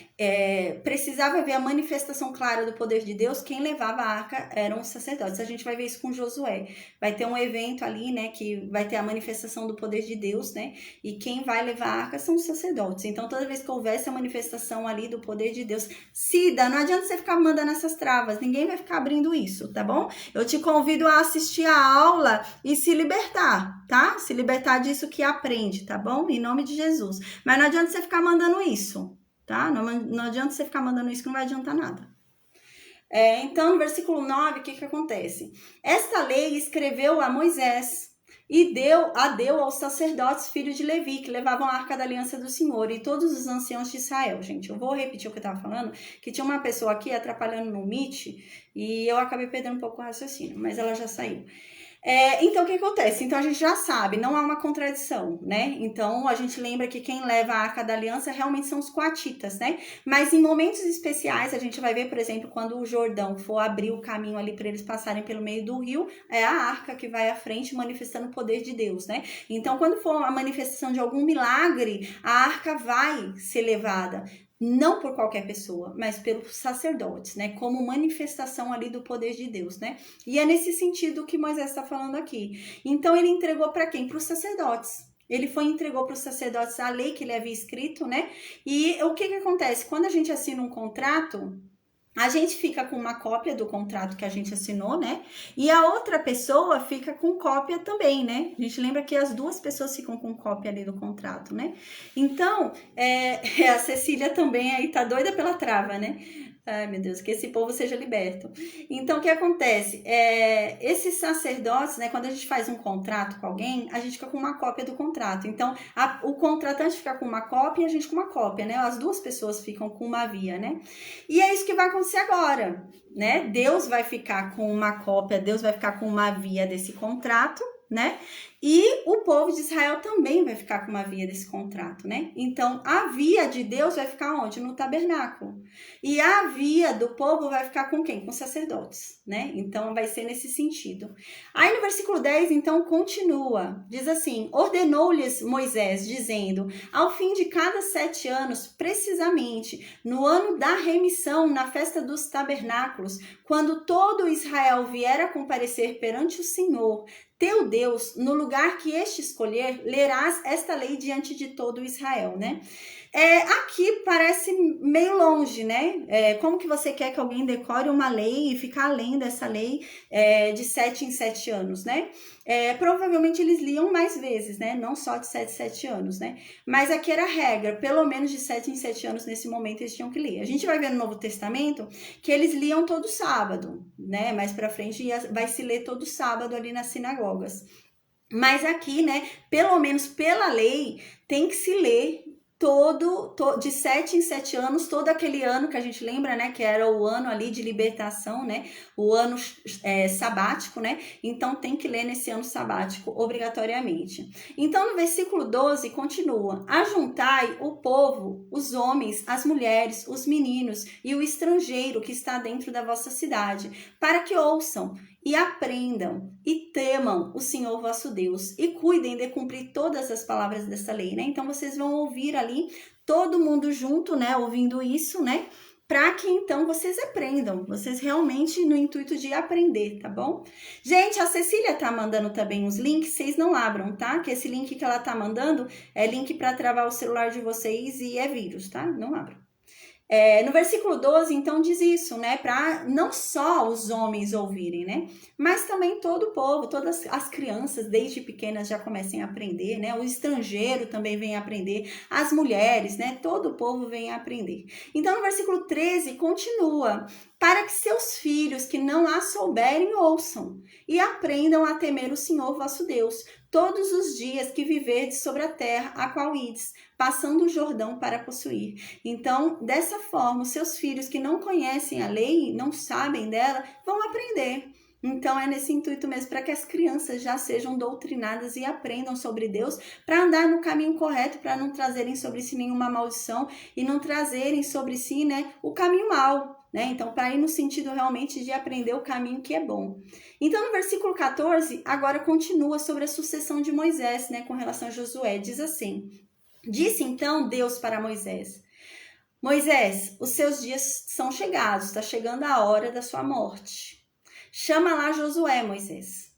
Precisava ver a manifestação clara do poder de Deus, quem levava a arca eram os sacerdotes. A gente vai ver isso com Josué. Vai ter um evento ali, né? Que vai ter a manifestação do poder de Deus, né? E quem vai levar a arca são os sacerdotes. Então, toda vez que houver essa manifestação ali do poder de Deus, Cida, não adianta você ficar mandando essas travas, ninguém vai ficar abrindo isso, tá bom? Eu te convido a assistir a aula e se libertar, tá? Se libertar disso que aprende, tá bom? Em nome de Jesus. Mas não adianta você ficar mandando isso, tá? Não adianta você ficar mandando isso que não vai adiantar nada. Então, no versículo 9, o que acontece? Esta lei escreveu a Moisés e deu aos sacerdotes filhos de Levi, que levavam a Arca da Aliança do Senhor, e todos os anciãos de Israel. Gente, eu vou repetir o que eu estava falando, que tinha uma pessoa aqui atrapalhando no Meet, e eu acabei perdendo um pouco o raciocínio, mas ela já saiu. Então, o que acontece? Então, a gente já sabe, não há uma contradição, né? Então, a gente lembra que quem leva a Arca da Aliança realmente são os coatitas, né? Mas em momentos especiais, a gente vai ver, por exemplo, quando o Jordão for abrir o caminho ali para eles passarem pelo meio do rio, é a arca que vai à frente manifestando o poder de Deus, né? Então, quando for a manifestação de algum milagre, a arca vai ser levada. Não por qualquer pessoa, mas pelos sacerdotes, né? Como manifestação ali do poder de Deus, né? E é nesse sentido que Moisés está falando aqui. Então, ele entregou para quem? Para os sacerdotes. Ele entregou para os sacerdotes a lei que ele havia escrito, né? E o que acontece? Quando a gente assina um contrato, A gente fica com uma cópia do contrato que a gente assinou, né? E a outra pessoa fica com cópia também, né? A gente lembra que as duas pessoas ficam com cópia ali do contrato, né? Então, a Cecília também aí tá doida pela trava, né? Ai, meu Deus, que esse povo seja liberto. Então, o que acontece? Esses sacerdotes, né, quando a gente faz um contrato com alguém, a gente fica com uma cópia do contrato. Então, o contratante fica com uma cópia e a gente com uma cópia, né? As duas pessoas ficam com uma via, né? E é isso que vai acontecer agora, né? Deus vai ficar com uma cópia, Deus vai ficar com uma via desse contrato, né? E o povo de Israel também vai ficar com uma via desse contrato, né? Então, a via de Deus vai ficar onde? No tabernáculo. E a via do povo vai ficar com quem? Com os sacerdotes, né? Então, vai ser nesse sentido. Aí, no versículo 10, então, continua. Diz assim, ordenou-lhes Moisés, dizendo, ao fim de cada 7 anos, precisamente, no ano da remissão, na festa dos tabernáculos, quando todo Israel vier a comparecer perante o Senhor, teu Deus, no lugar que este escolher, lerás esta lei diante de todo Israel, né? Aqui parece meio longe, né? Como que você quer que alguém decore uma lei e ficar além dessa lei de 7 em 7 anos, né? Provavelmente eles liam mais vezes, né? Não só de 7 em 7 anos, né? Mas aqui era a regra, pelo menos de 7 em 7 anos nesse momento eles tinham que ler. A gente vai ver no Novo Testamento que eles liam todo sábado, né? Mais pra frente vai se ler todo sábado ali nas sinagogas. Mas aqui, né, pelo menos pela lei, tem que se ler de 7 em 7 anos, todo aquele ano que a gente lembra, né, que era o ano ali de libertação, né, o ano sabático, né, então tem que ler nesse ano sabático obrigatoriamente. Então no versículo 12 continua, ajuntai o povo, os homens, as mulheres, os meninos e o estrangeiro que está dentro da vossa cidade, para que ouçam e aprendam e temam o Senhor vosso Deus e cuidem de cumprir todas as palavras dessa lei, né? Então vocês vão ouvir ali todo mundo junto, né? Ouvindo isso, né? Para que então vocês aprendam, vocês realmente no intuito de aprender, tá bom? Gente, a Cecília tá mandando também uns links, vocês não abram, tá? Que esse link que ela tá mandando é link para travar o celular de vocês e é vírus, tá? Não abram. No versículo 12, então, diz isso, né? Para não só os homens ouvirem, né? Mas também todo o povo, todas as crianças, desde pequenas, já comecem a aprender, né? O estrangeiro também vem aprender, as mulheres, né? Todo o povo vem a aprender. Então, no versículo 13, continua. Para que seus filhos que não a souberem ouçam e aprendam a temer o Senhor vosso Deus, todos os dias que viverdes sobre a terra a qual ides, passando o Jordão para possuir. Então, dessa forma, os seus filhos que não conhecem a lei, não sabem dela, vão aprender. Então, é nesse intuito mesmo, para que as crianças já sejam doutrinadas e aprendam sobre Deus, para andar no caminho correto, para não trazerem sobre si nenhuma maldição e não trazerem sobre si, né, o caminho mau. Né? Então, para ir no sentido realmente de aprender o caminho que é bom. Então, no versículo 14, agora continua sobre a sucessão de Moisés, né, com relação a Josué. Diz assim, disse então Deus para Moisés, Moisés, os seus dias são chegados, está chegando a hora da sua morte. Chama lá Josué, Moisés,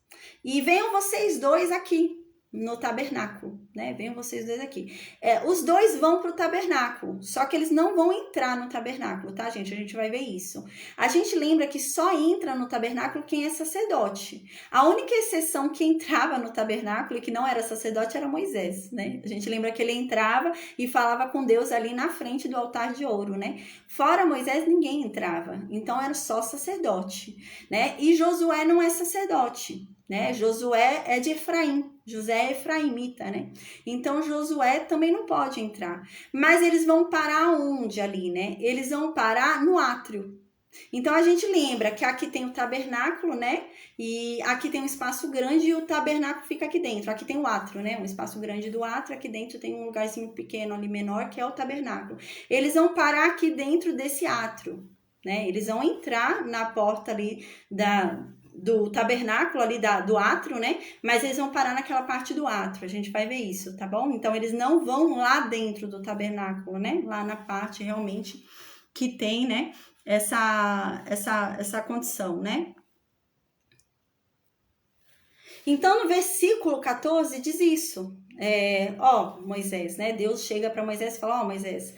e venham vocês dois aqui no tabernáculo, né? Venham vocês dois aqui. Os dois vão para o tabernáculo, só que eles não vão entrar no tabernáculo, tá, gente? A gente vai ver isso. A gente lembra que só entra no tabernáculo quem é sacerdote. A única exceção que entrava no tabernáculo e que não era sacerdote era Moisés, né? A gente lembra que ele entrava e falava com Deus ali na frente do altar de ouro, né? Fora Moisés, ninguém entrava. Então, era só sacerdote, né? E Josué não é sacerdote, né? Josué é de Efraim, José é efraimita, né? Então Josué também não pode entrar. Mas eles vão parar onde ali, né? Eles vão parar no átrio. Então a gente lembra que aqui tem o tabernáculo, né? E aqui tem um espaço grande e o tabernáculo fica aqui dentro. Aqui tem o átrio, né? Um espaço grande do átrio, aqui dentro tem um lugarzinho pequeno ali menor, que é o tabernáculo. Eles vão parar aqui dentro desse átrio, né? Eles vão entrar na porta ali do tabernáculo ali do átrio, né? Mas eles vão parar naquela parte do átrio, a gente vai ver isso, tá bom? Então, eles não vão lá dentro do tabernáculo, né? Lá na parte realmente que tem, né? Essa condição, né? Então, no versículo 14 diz isso. Moisés, né? Deus chega para Moisés e fala, Moisés,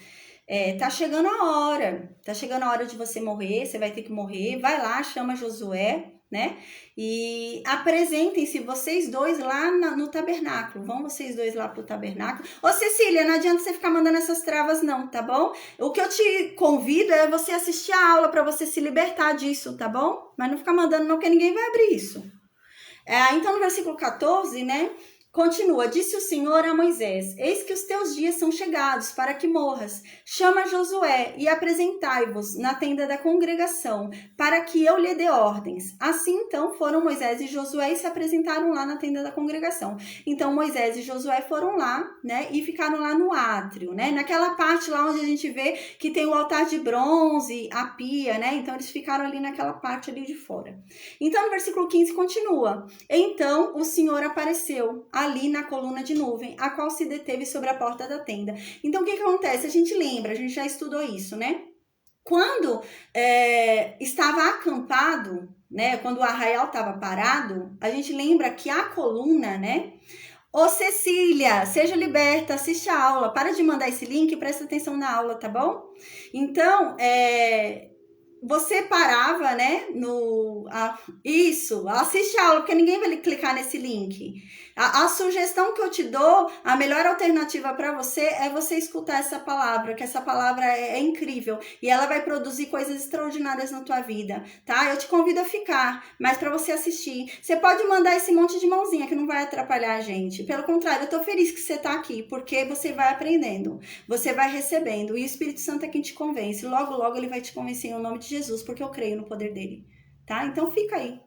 tá chegando a hora de você morrer, você vai ter que morrer, vai lá, chama Josué, né? E apresentem-se vocês dois lá no tabernáculo. Vão vocês dois lá pro tabernáculo. Ô Cecília, não adianta você ficar mandando essas travas não, tá bom? O que eu te convido é você assistir a aula para você se libertar disso, tá bom? Mas não ficar mandando não, porque ninguém vai abrir isso. Então no versículo 14, né? Continua, disse o Senhor a Moisés, eis que os teus dias são chegados para que morras. Chama Josué e apresentai-vos na tenda da congregação, para que eu lhe dê ordens. Assim, então, foram Moisés e Josué e se apresentaram lá na tenda da congregação. Então, Moisés e Josué foram lá, né, e ficaram lá no átrio, né, naquela parte lá onde a gente vê que tem o altar de bronze, a pia, né, então eles ficaram ali naquela parte ali de fora. Então, no versículo 15 continua, então o Senhor apareceu ali na coluna de nuvem, a qual se deteve sobre a porta da tenda. Então, o que acontece? A gente lembra, a gente já estudou isso, né? Quando estava acampado, né? Quando o arraial estava parado, a gente lembra que a coluna, né? Ô Cecília, seja liberta, assiste a aula. Para de mandar esse link e presta atenção na aula, tá bom? Então, você parava, né, isso, assiste a aula, porque ninguém vai clicar nesse link. A sugestão que eu te dou, a melhor alternativa para você é você escutar essa palavra, que essa palavra é incrível e ela vai produzir coisas extraordinárias na tua vida, tá? Eu te convido a ficar, mas para você assistir. Você pode mandar esse monte de mãozinha que não vai atrapalhar a gente. Pelo contrário, eu tô feliz que você tá aqui, porque você vai aprendendo, você vai recebendo e o Espírito Santo é quem te convence. Logo, logo ele vai te convencer em nome de Jesus, porque eu creio no poder dele, tá? Então fica aí.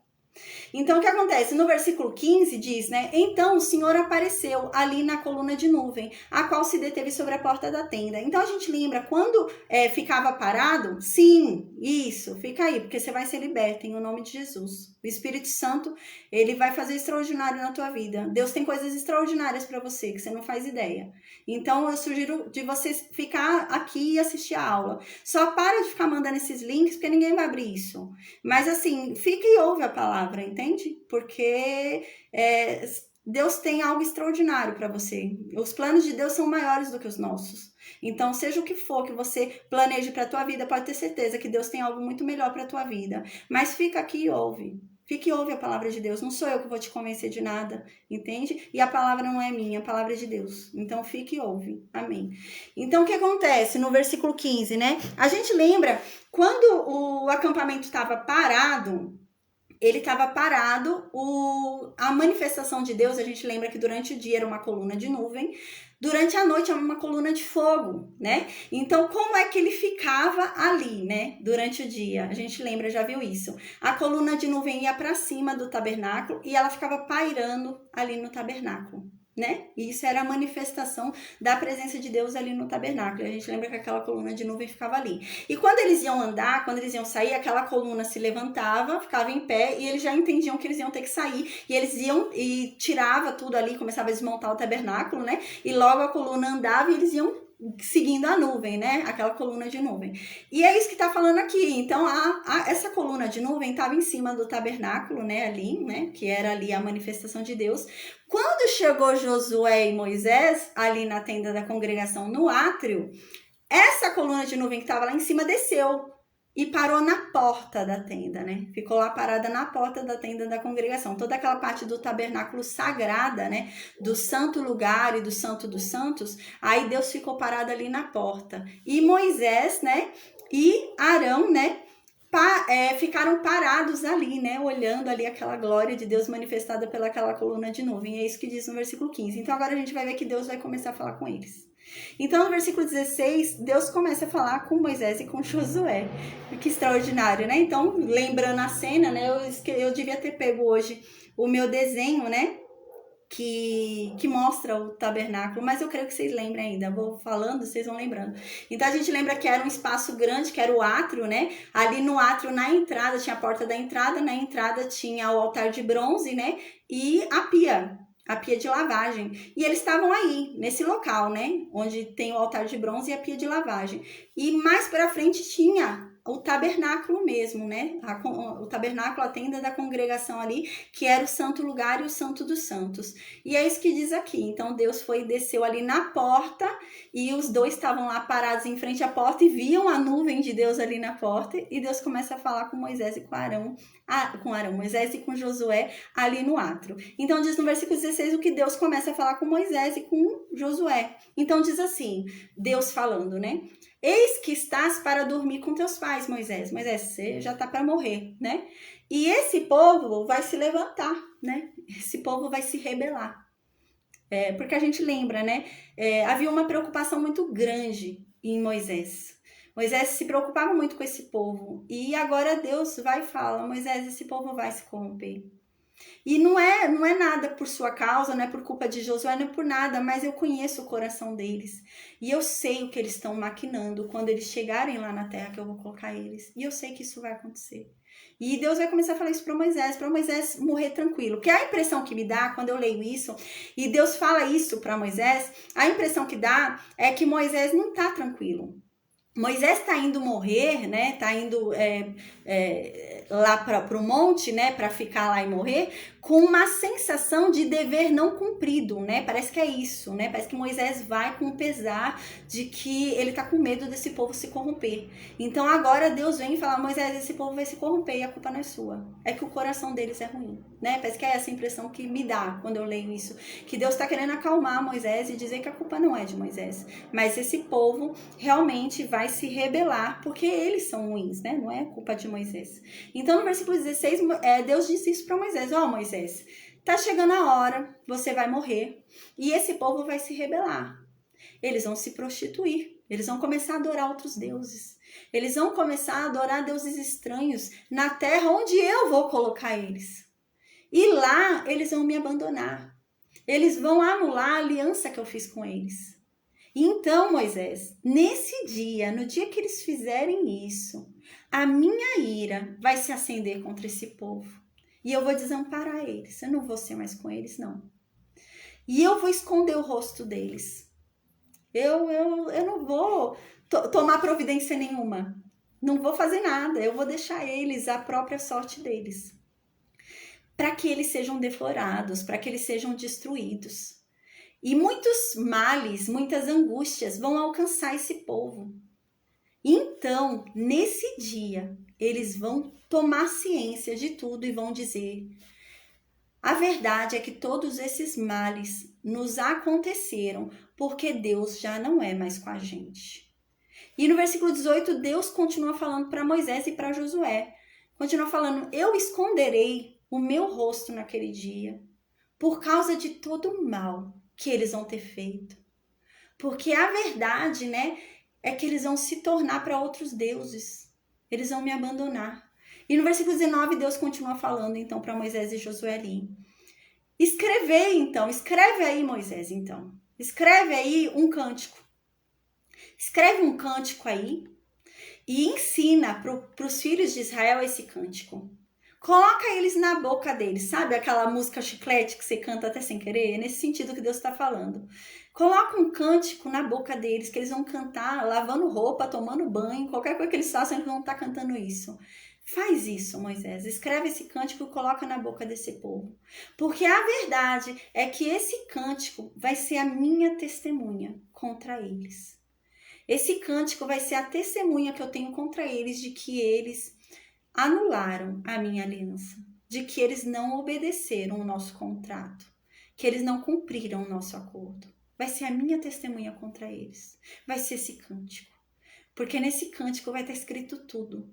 Então, o que acontece? No versículo 15 diz, né? Então o Senhor apareceu ali na coluna de nuvem, a qual se deteve sobre a porta da tenda. Então, a gente lembra, quando ficava parado, sim, isso, fica aí, porque você vai ser liberta em nome de Jesus. O Espírito Santo, ele vai fazer extraordinário na tua vida. Deus tem coisas extraordinárias para você, que você não faz ideia. Então, eu sugiro de você ficar aqui e assistir a aula. Só para de ficar mandando esses links, porque ninguém vai abrir isso. Mas, assim, fica e ouve a palavra, entende? Porque Deus tem algo extraordinário para você. Os planos de Deus são maiores do que os nossos. Então, seja o que for que você planeje para a tua vida, pode ter certeza que Deus tem algo muito melhor para a tua vida. Mas fica aqui e ouve. Fique e ouve a palavra de Deus. Não sou eu que vou te convencer de nada, entende? E a palavra não é minha, a palavra é de Deus. Então, fique e ouve. Amém. Então, o que acontece no versículo 15, né? A gente lembra, quando o acampamento estava parado, ele estava parado, a manifestação de Deus, a gente lembra que durante o dia era uma coluna de nuvem, durante a noite era uma coluna de fogo, né? Então, como é que ele ficava ali, né? Durante o dia, a gente lembra, já viu isso. A coluna de nuvem ia para cima do tabernáculo e ela ficava pairando ali no tabernáculo, né? E isso era a manifestação da presença de Deus ali no tabernáculo. A gente lembra que aquela coluna de nuvem ficava ali. E quando eles iam andar, quando eles iam sair, aquela coluna se levantava, ficava em pé e eles já entendiam que eles iam ter que sair. E eles iam e tirava tudo ali, começava a desmontar o tabernáculo, né? E logo a coluna andava e eles iam seguindo a nuvem, né? Aquela coluna de nuvem. E é isso que tá falando aqui. Então, essa coluna de nuvem estava em cima do tabernáculo, né? Ali, né? Que era ali a manifestação de Deus. Quando chegou Josué e Moisés, ali na tenda da congregação, no átrio, essa coluna de nuvem que estava lá em cima desceu e parou na porta da tenda, né? Ficou lá parada na porta da tenda da congregação. Toda aquela parte do tabernáculo sagrada, né? Do santo lugar e do santo dos santos, aí Deus ficou parado ali na porta. E Moisés, né? E Arão, né? Ficaram parados ali, né? Olhando ali aquela glória de Deus manifestada pelaquela coluna de nuvem. É isso que diz no versículo 15. Então agora a gente vai ver que Deus vai começar a falar com eles. Então no versículo 16, Deus começa a falar com Moisés e com Josué. Que extraordinário, né? Então, lembrando a cena, né? Eu devia ter pego hoje o meu desenho, né? Que mostra o tabernáculo, mas eu creio que vocês lembram ainda, vou falando, vocês vão lembrando. Então a gente lembra que era um espaço grande, que era o átrio, né? Ali no átrio, na entrada, tinha a porta da entrada, na entrada tinha o altar de bronze, né? E a pia de lavagem. E eles estavam aí, nesse local, né? Onde tem o altar de bronze e a pia de lavagem. E mais para frente tinha o tabernáculo mesmo, né? O tabernáculo, a tenda da congregação ali, que era o santo lugar e o santo dos santos. E é isso que diz aqui. Então Deus foi e desceu ali na porta, e os dois estavam lá parados em frente à porta e viam a nuvem de Deus ali na porta. E Deus começa a falar com Moisés e com Arão, Moisés e com Josué ali no átrio. Então diz no versículo 16 o que Deus começa a falar com Moisés e com Josué. Então diz assim, Deus falando, né? Eis que estás para dormir com teus pais, Moisés. Moisés, você já está para morrer, né? E esse povo vai se levantar, né? Esse povo vai se rebelar. Porque a gente lembra, né? Havia uma preocupação muito grande em Moisés. Moisés se preocupava muito com esse povo. E agora Deus vai e fala, Moisés, esse povo vai se corromper. E não é nada por sua causa, não é por culpa de Josué, não é por nada, mas eu conheço o coração deles. E eu sei o que eles estão maquinando quando eles chegarem lá na terra que eu vou colocar eles. E eu sei que isso vai acontecer. E Deus vai começar a falar isso para Moisés morrer tranquilo. Porque a impressão que me dá quando eu leio isso, e Deus fala isso para Moisés, a impressão que dá é que Moisés não está tranquilo. Moisés está indo morrer, né? Está indo lá para o monte, né? Para ficar lá e morrer, com uma sensação de dever não cumprido, né? Parece que é isso, né? Parece que Moisés vai com o pesar de que ele está com medo desse povo se corromper. Então agora Deus vem e fala, Moisés, esse povo vai se corromper e a culpa não é sua. É que o coração deles é ruim, né? Parece que é essa impressão que me dá quando eu leio isso. Que Deus está querendo acalmar Moisés e dizer que a culpa não é de Moisés. Mas esse povo realmente vai se rebelar, porque eles são ruins, né? Não é culpa de Moisés. Então, no versículo 16, Deus disse isso para Moisés. Moisés, tá chegando a hora, você vai morrer, e esse povo vai se rebelar. Eles vão se prostituir, eles vão começar a adorar outros deuses. Eles vão começar a adorar deuses estranhos na terra onde eu vou colocar eles. E lá, eles vão me abandonar. Eles vão anular a aliança que eu fiz com eles. Então, Moisés, nesse dia, no dia que eles fizerem isso, a minha ira vai se acender contra esse povo. E eu vou desamparar eles. Eu não vou ser mais com eles, não. E eu vou esconder o rosto deles. Eu não vou tomar providência nenhuma. Não vou fazer nada. Eu vou deixar eles à própria sorte deles. Para que eles sejam deflorados, para que eles sejam destruídos. E muitos males, muitas angústias vão alcançar esse povo. Então, nesse dia, eles vão tomar ciência de tudo e vão dizer: a verdade é que todos esses males nos aconteceram porque Deus já não é mais com a gente. E no versículo 18, Deus continua falando para Moisés e para Josué. Continua falando, eu esconderei o meu rosto naquele dia por causa de todo o mal que eles vão ter feito. Porque a verdade, né, é que eles vão se tornar para outros deuses. Eles vão me abandonar. E no versículo 19, Deus continua falando, então, para Moisés e Josué ali. Escreve aí, Moisés, então. Escreve aí um cântico. Escreve um cântico aí e ensina para os filhos de Israel esse cântico. Coloca eles na boca deles, sabe? Aquela música chiclete que você canta até sem querer? É nesse sentido que Deus está falando. Coloca um cântico na boca deles, que eles vão cantar lavando roupa, tomando banho, qualquer coisa que eles façam, eles vão estar cantando isso. Faz isso, Moisés. Escreve esse cântico e coloca na boca desse povo. Porque a verdade é que esse cântico vai ser a minha testemunha contra eles. Esse cântico vai ser a testemunha que eu tenho contra eles de que eles anularam a minha aliança, de que eles não obedeceram o nosso contrato, que eles não cumpriram o nosso acordo. Vai ser a minha testemunha contra eles. Vai ser esse cântico. Porque nesse cântico vai estar escrito tudo.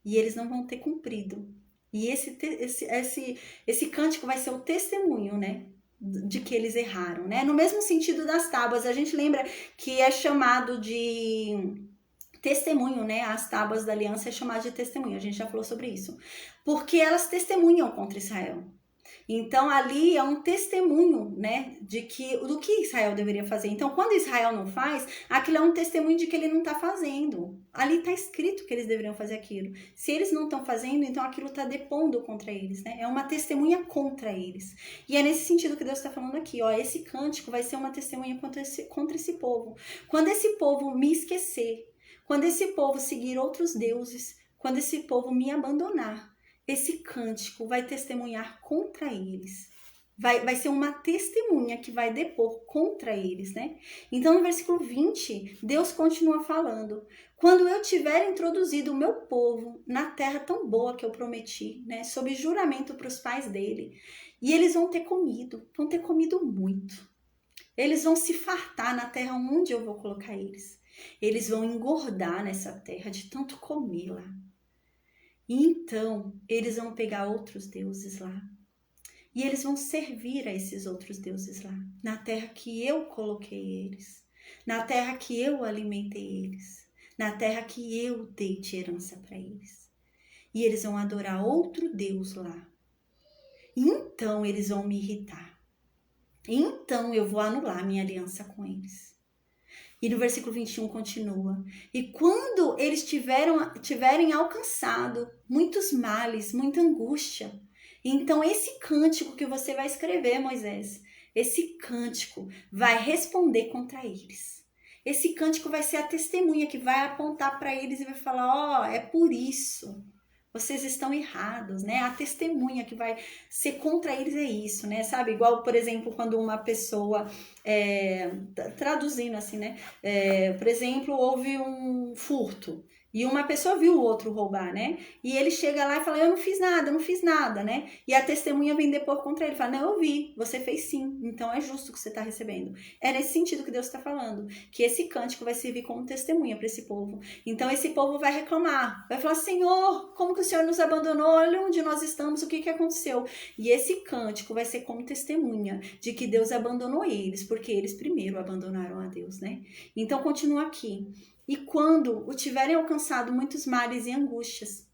E eles não vão ter cumprido. E esse cântico vai ser o testemunho, né? De que eles erraram, né? No mesmo sentido das tábuas, a gente lembra que é chamado de testemunho, né? As tábuas da aliança é chamado de testemunho, a gente já falou sobre isso. Porque elas testemunham contra Israel. Então, ali é um testemunho, né, do que Israel deveria fazer. Então, quando Israel não faz, aquilo é um testemunho de que ele não está fazendo. Ali está escrito que eles deveriam fazer aquilo. Se eles não estão fazendo, então aquilo está depondo contra eles, né? É uma testemunha contra eles. E é nesse sentido que Deus está falando aqui, ó. Esse cântico vai ser uma testemunha contra esse povo. Quando esse povo me esquecer, Quando esse povo seguir outros deuses, quando esse povo me abandonar, esse cântico vai testemunhar contra eles. Vai ser uma testemunha que vai depor contra eles, né? Então, no versículo 20, Deus continua falando: quando eu tiver introduzido o meu povo na terra tão boa que eu prometi, né? Sob juramento para os pais dele, e eles vão ter comido muito. Eles vão se fartar na terra onde eu vou colocar eles. Eles vão engordar nessa terra de tanto comer lá. E então, eles vão pegar outros deuses lá. E eles vão servir a esses outros deuses lá, na terra que eu coloquei eles, na terra que eu alimentei eles, na terra que eu dei de herança para eles. E eles vão adorar outro Deus lá. E então eles vão me irritar. E então eu vou anular minha aliança com eles. E no versículo 21 continua: e quando eles tiverem alcançado muitos males, muita angústia, então esse cântico que você vai escrever, Moisés, esse cântico vai responder contra eles. Esse cântico vai ser a testemunha que vai apontar para eles e vai falar: ó, é por isso. Vocês estão errados, né? A testemunha que vai ser contra eles é isso, né? Sabe? Igual, por exemplo, quando uma pessoa, traduzindo assim, né? Por exemplo, houve um furto e uma pessoa viu o outro roubar, né? E ele chega lá e fala: eu não fiz nada, né? E a testemunha vem depor contra ele, fala: não, eu vi, você fez sim, então é justo o que você está recebendo. É nesse sentido que Deus está falando, que esse cântico vai servir como testemunha para esse povo. Então esse povo vai reclamar, vai falar: Senhor, como que o Senhor nos abandonou? Olha onde nós estamos, o que aconteceu? E esse cântico vai ser como testemunha de que Deus abandonou eles, porque eles primeiro abandonaram a Deus, né? Então continua aqui: e quando o tiverem alcançado muitos males e angústias,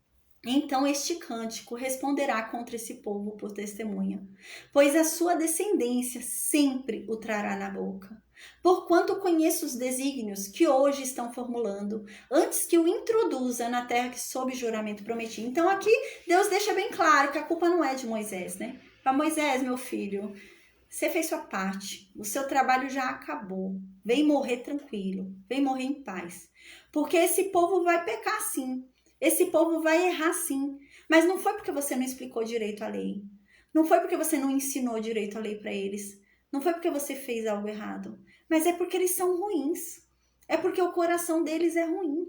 então este cântico responderá contra esse povo por testemunha, pois a sua descendência sempre o trará na boca. Porquanto conheço os desígnios que hoje estão formulando, antes que o introduza na terra que sob juramento prometi. Então aqui Deus deixa bem claro que a culpa não é de Moisés, né? Para Moisés, meu filho, você fez sua parte, o seu trabalho já acabou. Vem morrer tranquilo, vem morrer em paz. Porque esse povo vai pecar sim, esse povo vai errar sim. Mas não foi porque você não explicou direito a lei. Não foi porque você não ensinou direito a lei para eles. Não foi porque você fez algo errado. Mas é porque eles são ruins. É porque o coração deles é ruim.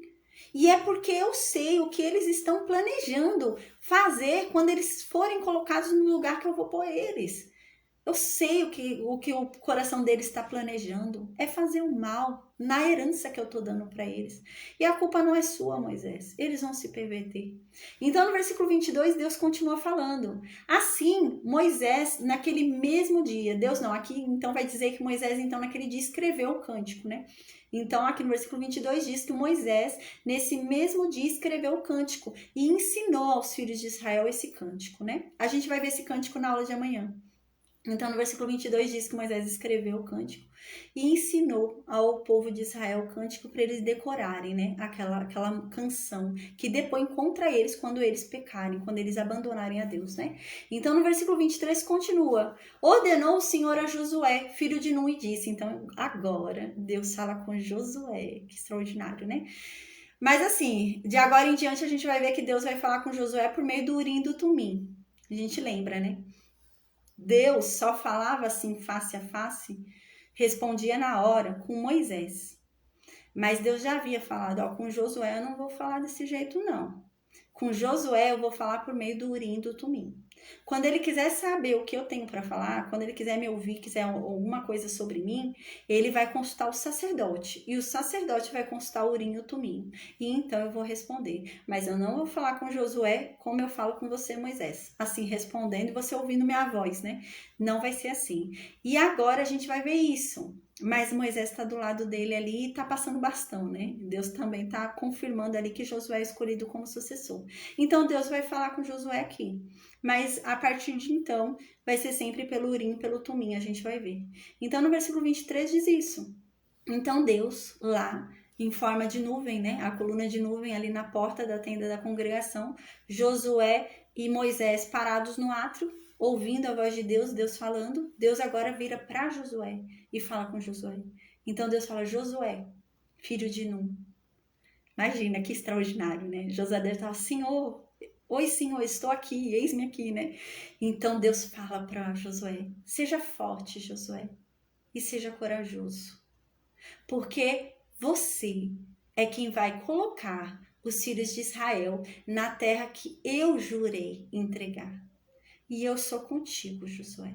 E é porque eu sei o que eles estão planejando fazer quando eles forem colocados no lugar que eu vou pôr eles. Eu sei o que o coração deles está planejando. É fazer o mal na herança que eu estou dando para eles. E a culpa não é sua, Moisés. Eles vão se perverter. Então, no versículo 22, Deus continua falando. Assim, Moisés, naquele mesmo dia, Deus não, aqui então vai dizer que Moisés, então, naquele dia escreveu o cântico, né? Então, aqui no versículo 22 diz que Moisés, nesse mesmo dia, escreveu o cântico e ensinou aos filhos de Israel esse cântico, né? A gente vai ver esse cântico na aula de amanhã. Então, no versículo 22 diz que Moisés escreveu o cântico e ensinou ao povo de Israel o cântico para eles decorarem, né? Aquela canção que depõe contra eles quando eles pecarem, quando eles abandonarem a Deus, né? Então, no versículo 23 continua: ordenou o Senhor a Josué, filho de Nun, e disse. Então, agora, Deus fala com Josué, que extraordinário, né? Mas assim, de agora em diante a gente vai ver que Deus vai falar com Josué por meio do Urim e do Tumim. A gente lembra, né? Deus só falava assim face a face, respondia na hora com Moisés. Mas Deus já havia falado: ó, com Josué eu não vou falar desse jeito não. Com Josué eu vou falar por meio do Urim e do Tumim. Quando ele quiser saber o que eu tenho para falar, quando ele quiser me ouvir, quiser alguma coisa sobre mim, ele vai consultar o sacerdote. E o sacerdote vai consultar o Urim e o Tumim. E então eu vou responder. Mas eu não vou falar com Josué como eu falo com você, Moisés. Assim, respondendo e você ouvindo minha voz, né? Não vai ser assim. E agora a gente vai ver isso. Mas Moisés está do lado dele ali e está passando bastão, né? Deus também está confirmando ali que Josué é escolhido como sucessor. Então Deus vai falar com Josué aqui. Mas a partir de então, vai ser sempre pelo Urim, pelo Tumim, a gente vai ver. Então no versículo 23 diz isso. Então Deus lá, em forma de nuvem, né? A coluna de nuvem ali na porta da tenda da congregação, Josué e Moisés parados no átrio, ouvindo a voz de Deus, Deus falando. Deus agora vira para Josué e fala com Josué. Então Deus fala: Josué, filho de Nun. Imagina, que extraordinário, né? Josué deve estar, Senhor, oi, Senhor, estou aqui, eis-me aqui, né? Então Deus fala para Josué, seja forte, Josué, e seja corajoso, porque você é quem vai colocar os filhos de Israel na terra que eu jurei entregar. E eu sou contigo, Josué.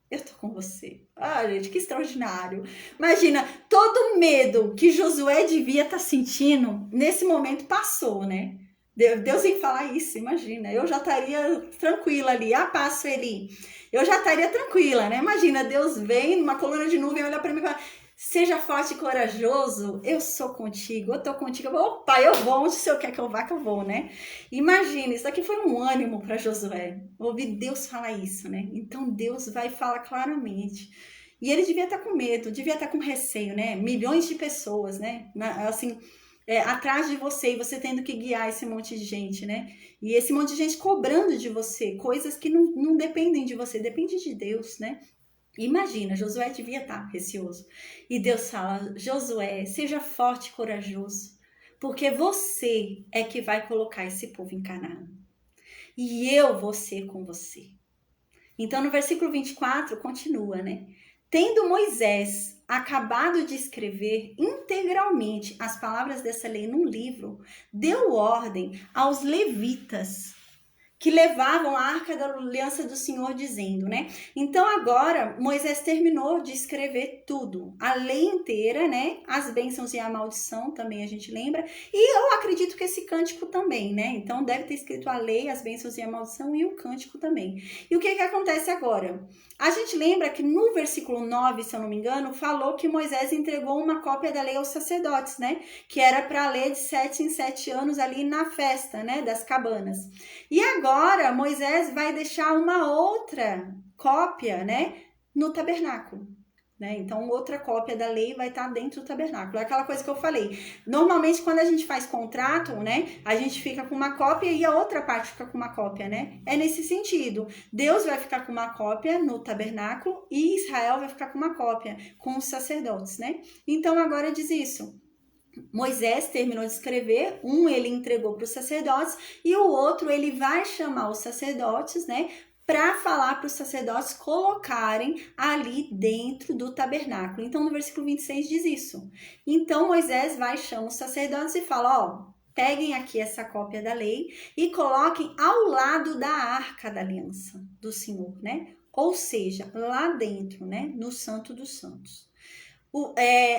Eu tô com você. Ah, gente, que extraordinário. Imagina, todo o medo que Josué devia estar sentindo, nesse momento passou, né? Deus vem falar isso, imagina. Eu já estaria tranquila ali. Ah, passo ele. Eu já estaria tranquila, né? Imagina, Deus vem numa coluna de nuvem, olha para mim e fala, seja forte e corajoso, eu sou contigo, eu tô contigo. Opa, eu vou onde o Senhor quer que eu vá, que eu vou, né? Imagina, isso aqui foi um ânimo para Josué, ouvir Deus falar isso, né? Então Deus vai falar claramente. E ele devia estar com medo, devia estar com receio, né? Milhões de pessoas, né? Assim, atrás de você, e você tendo que guiar esse monte de gente, né? E esse monte de gente cobrando de você coisas que não dependem de você, depende de Deus, né? Imagina, Josué devia estar receoso. E Deus fala, Josué, seja forte e corajoso, porque você é que vai colocar esse povo em Canaã. E eu vou ser com você. Então, no versículo 24, continua, né? Tendo Moisés acabado de escrever integralmente as palavras dessa lei num livro, deu ordem aos levitas que levavam a arca da aliança do Senhor, dizendo, né? Então agora Moisés terminou de escrever tudo, a lei inteira, né? As bênçãos e a maldição também a gente lembra, e eu acredito que esse cântico também, né? Então deve ter escrito a lei, as bênçãos e a maldição e o cântico também. E o que acontece agora? A gente lembra que no versículo 9, se eu não me engano, falou que Moisés entregou uma cópia da lei aos sacerdotes, né? Que era para ler de 7 em 7 anos ali na festa, né? Das cabanas. E agora Moisés vai deixar uma outra cópia, né? No tabernáculo. Né? Então, outra cópia da lei vai estar dentro do tabernáculo. É aquela coisa que eu falei. Normalmente, quando a gente faz contrato, né? A gente fica com uma cópia e a outra parte fica com uma cópia, né? É nesse sentido. Deus vai ficar com uma cópia no tabernáculo e Israel vai ficar com uma cópia com os sacerdotes, né? Então, agora diz isso. Moisés terminou de escrever, um ele entregou para os sacerdotes e o outro ele vai chamar os sacerdotes, né? Para falar para os sacerdotes colocarem ali dentro do tabernáculo. Então, no versículo 26 diz isso. Então, Moisés vai chamar os sacerdotes e fala, ó, peguem aqui essa cópia da lei e coloquem ao lado da arca da aliança do Senhor, né? Ou seja, lá dentro, né? No Santo dos Santos.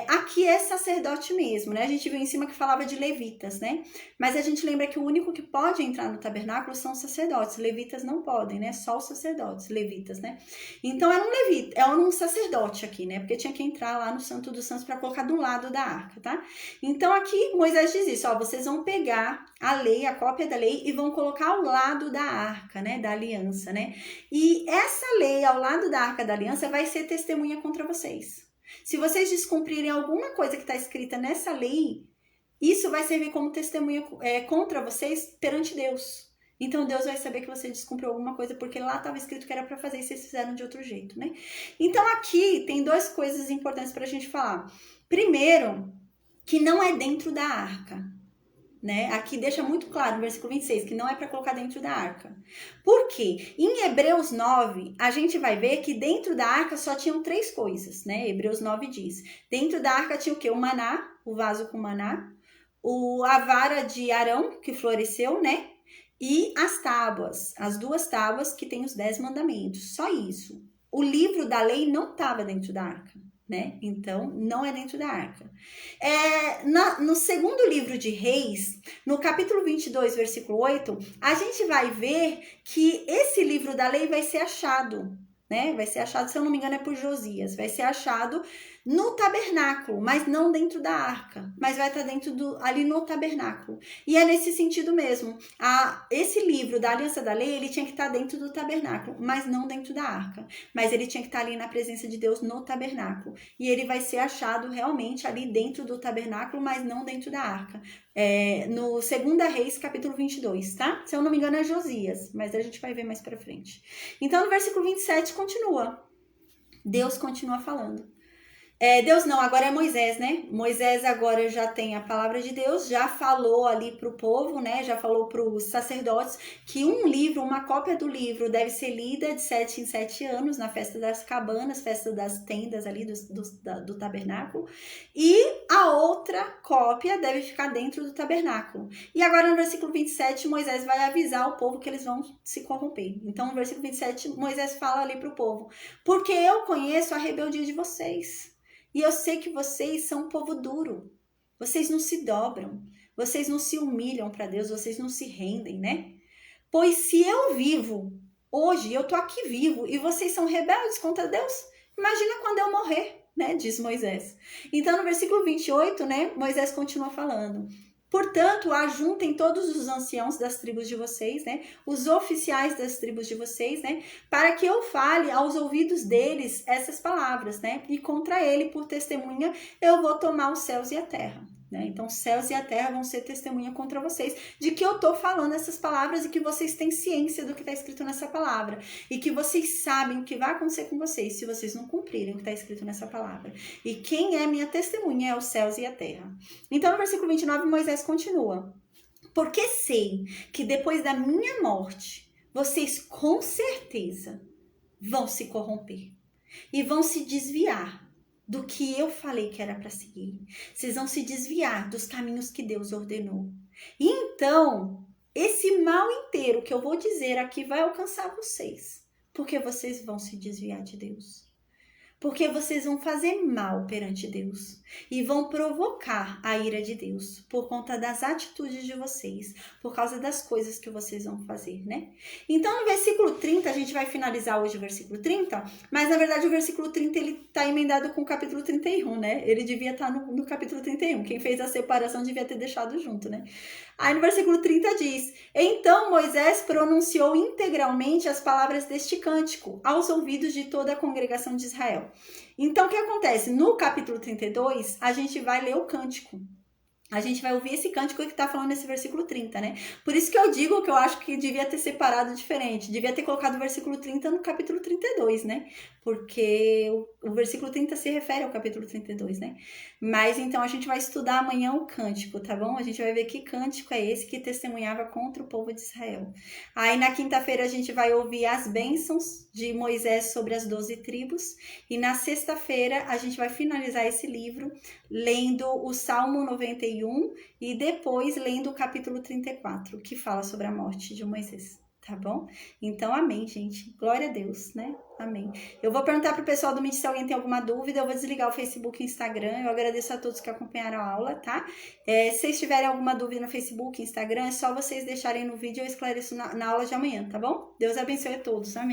Aqui é sacerdote mesmo, né? A gente viu em cima que falava de levitas, né? Mas a gente lembra que o único que pode entrar no tabernáculo são os sacerdotes. Levitas não podem, né? Só os sacerdotes, levitas, né? Então era um levita, é um sacerdote aqui, né? Porque tinha que entrar lá no Santo dos Santos para colocar do lado da arca, tá? Então aqui Moisés diz isso, ó, vocês vão pegar a lei, a cópia da lei e vão colocar ao lado da arca, né? Da aliança, né? E essa lei ao lado da arca da aliança vai ser testemunha contra vocês. Se vocês descumprirem alguma coisa que está escrita nessa lei, isso vai servir como testemunha contra vocês perante Deus. Então Deus vai saber que você descumpriu alguma coisa, porque lá estava escrito que era para fazer e vocês fizeram de outro jeito, né? Então aqui tem duas coisas importantes para a gente falar. Primeiro, que não é dentro da arca. Né? Aqui deixa muito claro no versículo 26 que não é para colocar dentro da arca. Por quê? Em Hebreus 9, a gente vai ver que dentro da arca só tinham 3 coisas, né? Hebreus 9 diz. Dentro da arca tinha o quê? O maná, o vaso com maná, a vara de Arão, que floresceu, né? E as tábuas, as 2 tábuas que tem os 10 mandamentos. Só isso. O livro da lei não estava dentro da arca. Né? Então, não é dentro da arca. No segundo livro de Reis, no capítulo 22, versículo 8, a gente vai ver que esse livro da lei vai ser achado, né? Vai ser achado, se eu não me engano, é por Josias. Vai ser achado no tabernáculo, mas não dentro da arca. Mas vai estar dentro ali no tabernáculo. E é nesse sentido mesmo. Esse livro da Aliança da Lei, ele tinha que estar dentro do tabernáculo, mas não dentro da arca. Mas ele tinha que estar ali na presença de Deus no tabernáculo. E ele vai ser achado realmente ali dentro do tabernáculo, mas não dentro da arca. No 2 Reis, capítulo 22, tá? Se eu não me engano é Josias, mas a gente vai ver mais pra frente. Então, no versículo 27 continua. Deus continua falando. Deus não, agora é Moisés, né? Moisés agora já tem a palavra de Deus, já falou ali para o povo, né? Já falou para os sacerdotes que um livro, uma cópia do livro deve ser lida de 7 em 7 anos na festa das cabanas, festa das tendas ali do tabernáculo, e a outra cópia deve ficar dentro do tabernáculo. E agora no versículo 27, Moisés vai avisar o povo que eles vão se corromper. Então no versículo 27, Moisés fala ali para o povo: porque eu conheço a rebeldia de vocês. E eu sei que vocês são um povo duro. Vocês não se dobram. Vocês não se humilham para Deus. Vocês não se rendem, né? Pois se eu vivo, hoje eu tô aqui vivo, e vocês são rebeldes contra Deus, imagina quando eu morrer, né? Diz Moisés. Então, no versículo 28, né? Moisés continua falando: portanto, ajuntem todos os anciãos das tribos de vocês, né? Os oficiais das tribos de vocês, né? Para que eu fale aos ouvidos deles essas palavras, né? E contra ele, por testemunha, eu vou tomar os céus e a terra. Né? Então, os céus e a terra vão ser testemunha contra vocês de que eu tô falando essas palavras e que vocês têm ciência do que está escrito nessa palavra. E que vocês sabem o que vai acontecer com vocês se vocês não cumprirem o que está escrito nessa palavra. E quem é minha testemunha é os céus e a terra. Então, no versículo 29, Moisés continua: porque sei que depois da minha morte, vocês com certeza vão se corromper e vão se desviar do que eu falei que era para seguir. Vocês vão se desviar dos caminhos que Deus ordenou. E então, esse mal inteiro que eu vou dizer aqui vai alcançar vocês, porque vocês vão se desviar de Deus. Porque vocês vão fazer mal perante Deus e vão provocar a ira de Deus por conta das atitudes de vocês, por causa das coisas que vocês vão fazer, né? Então, no versículo 30, a gente vai finalizar hoje o versículo 30, mas na verdade o versículo 30 ele tá emendado com o capítulo 31, né? Ele devia estar no capítulo 31. Quem fez a separação devia ter deixado junto, né? Aí no versículo 30 diz: então Moisés pronunciou integralmente as palavras deste cântico aos ouvidos de toda a congregação de Israel. Então o que acontece? No capítulo 32, a gente vai ler o cântico. A gente vai ouvir esse cântico que está falando nesse versículo 30, né? Por isso que eu digo que eu acho que devia ter separado diferente. Devia ter colocado o versículo 30 no capítulo 32, né? Porque o versículo 30 se refere ao capítulo 32, né? Mas então a gente vai estudar amanhã o cântico, tá bom? A gente vai ver que cântico é esse que testemunhava contra o povo de Israel. Aí na quinta-feira a gente vai ouvir as bênçãos de Moisés sobre as 12 tribos. E na sexta-feira a gente vai finalizar esse livro lendo o Salmo 91 e depois lendo o capítulo 34, que fala sobre a morte de Moisés. Tá bom? Então, amém, gente. Glória a Deus, né? Amém. Eu vou perguntar pro pessoal do Meet se alguém tem alguma dúvida. Eu vou desligar o Facebook e o Instagram. Eu agradeço a todos que acompanharam a aula, tá? Se vocês tiverem alguma dúvida no Facebook e Instagram, é só vocês deixarem no vídeo e eu esclareço na aula de amanhã, tá bom? Deus abençoe a todos. Amém.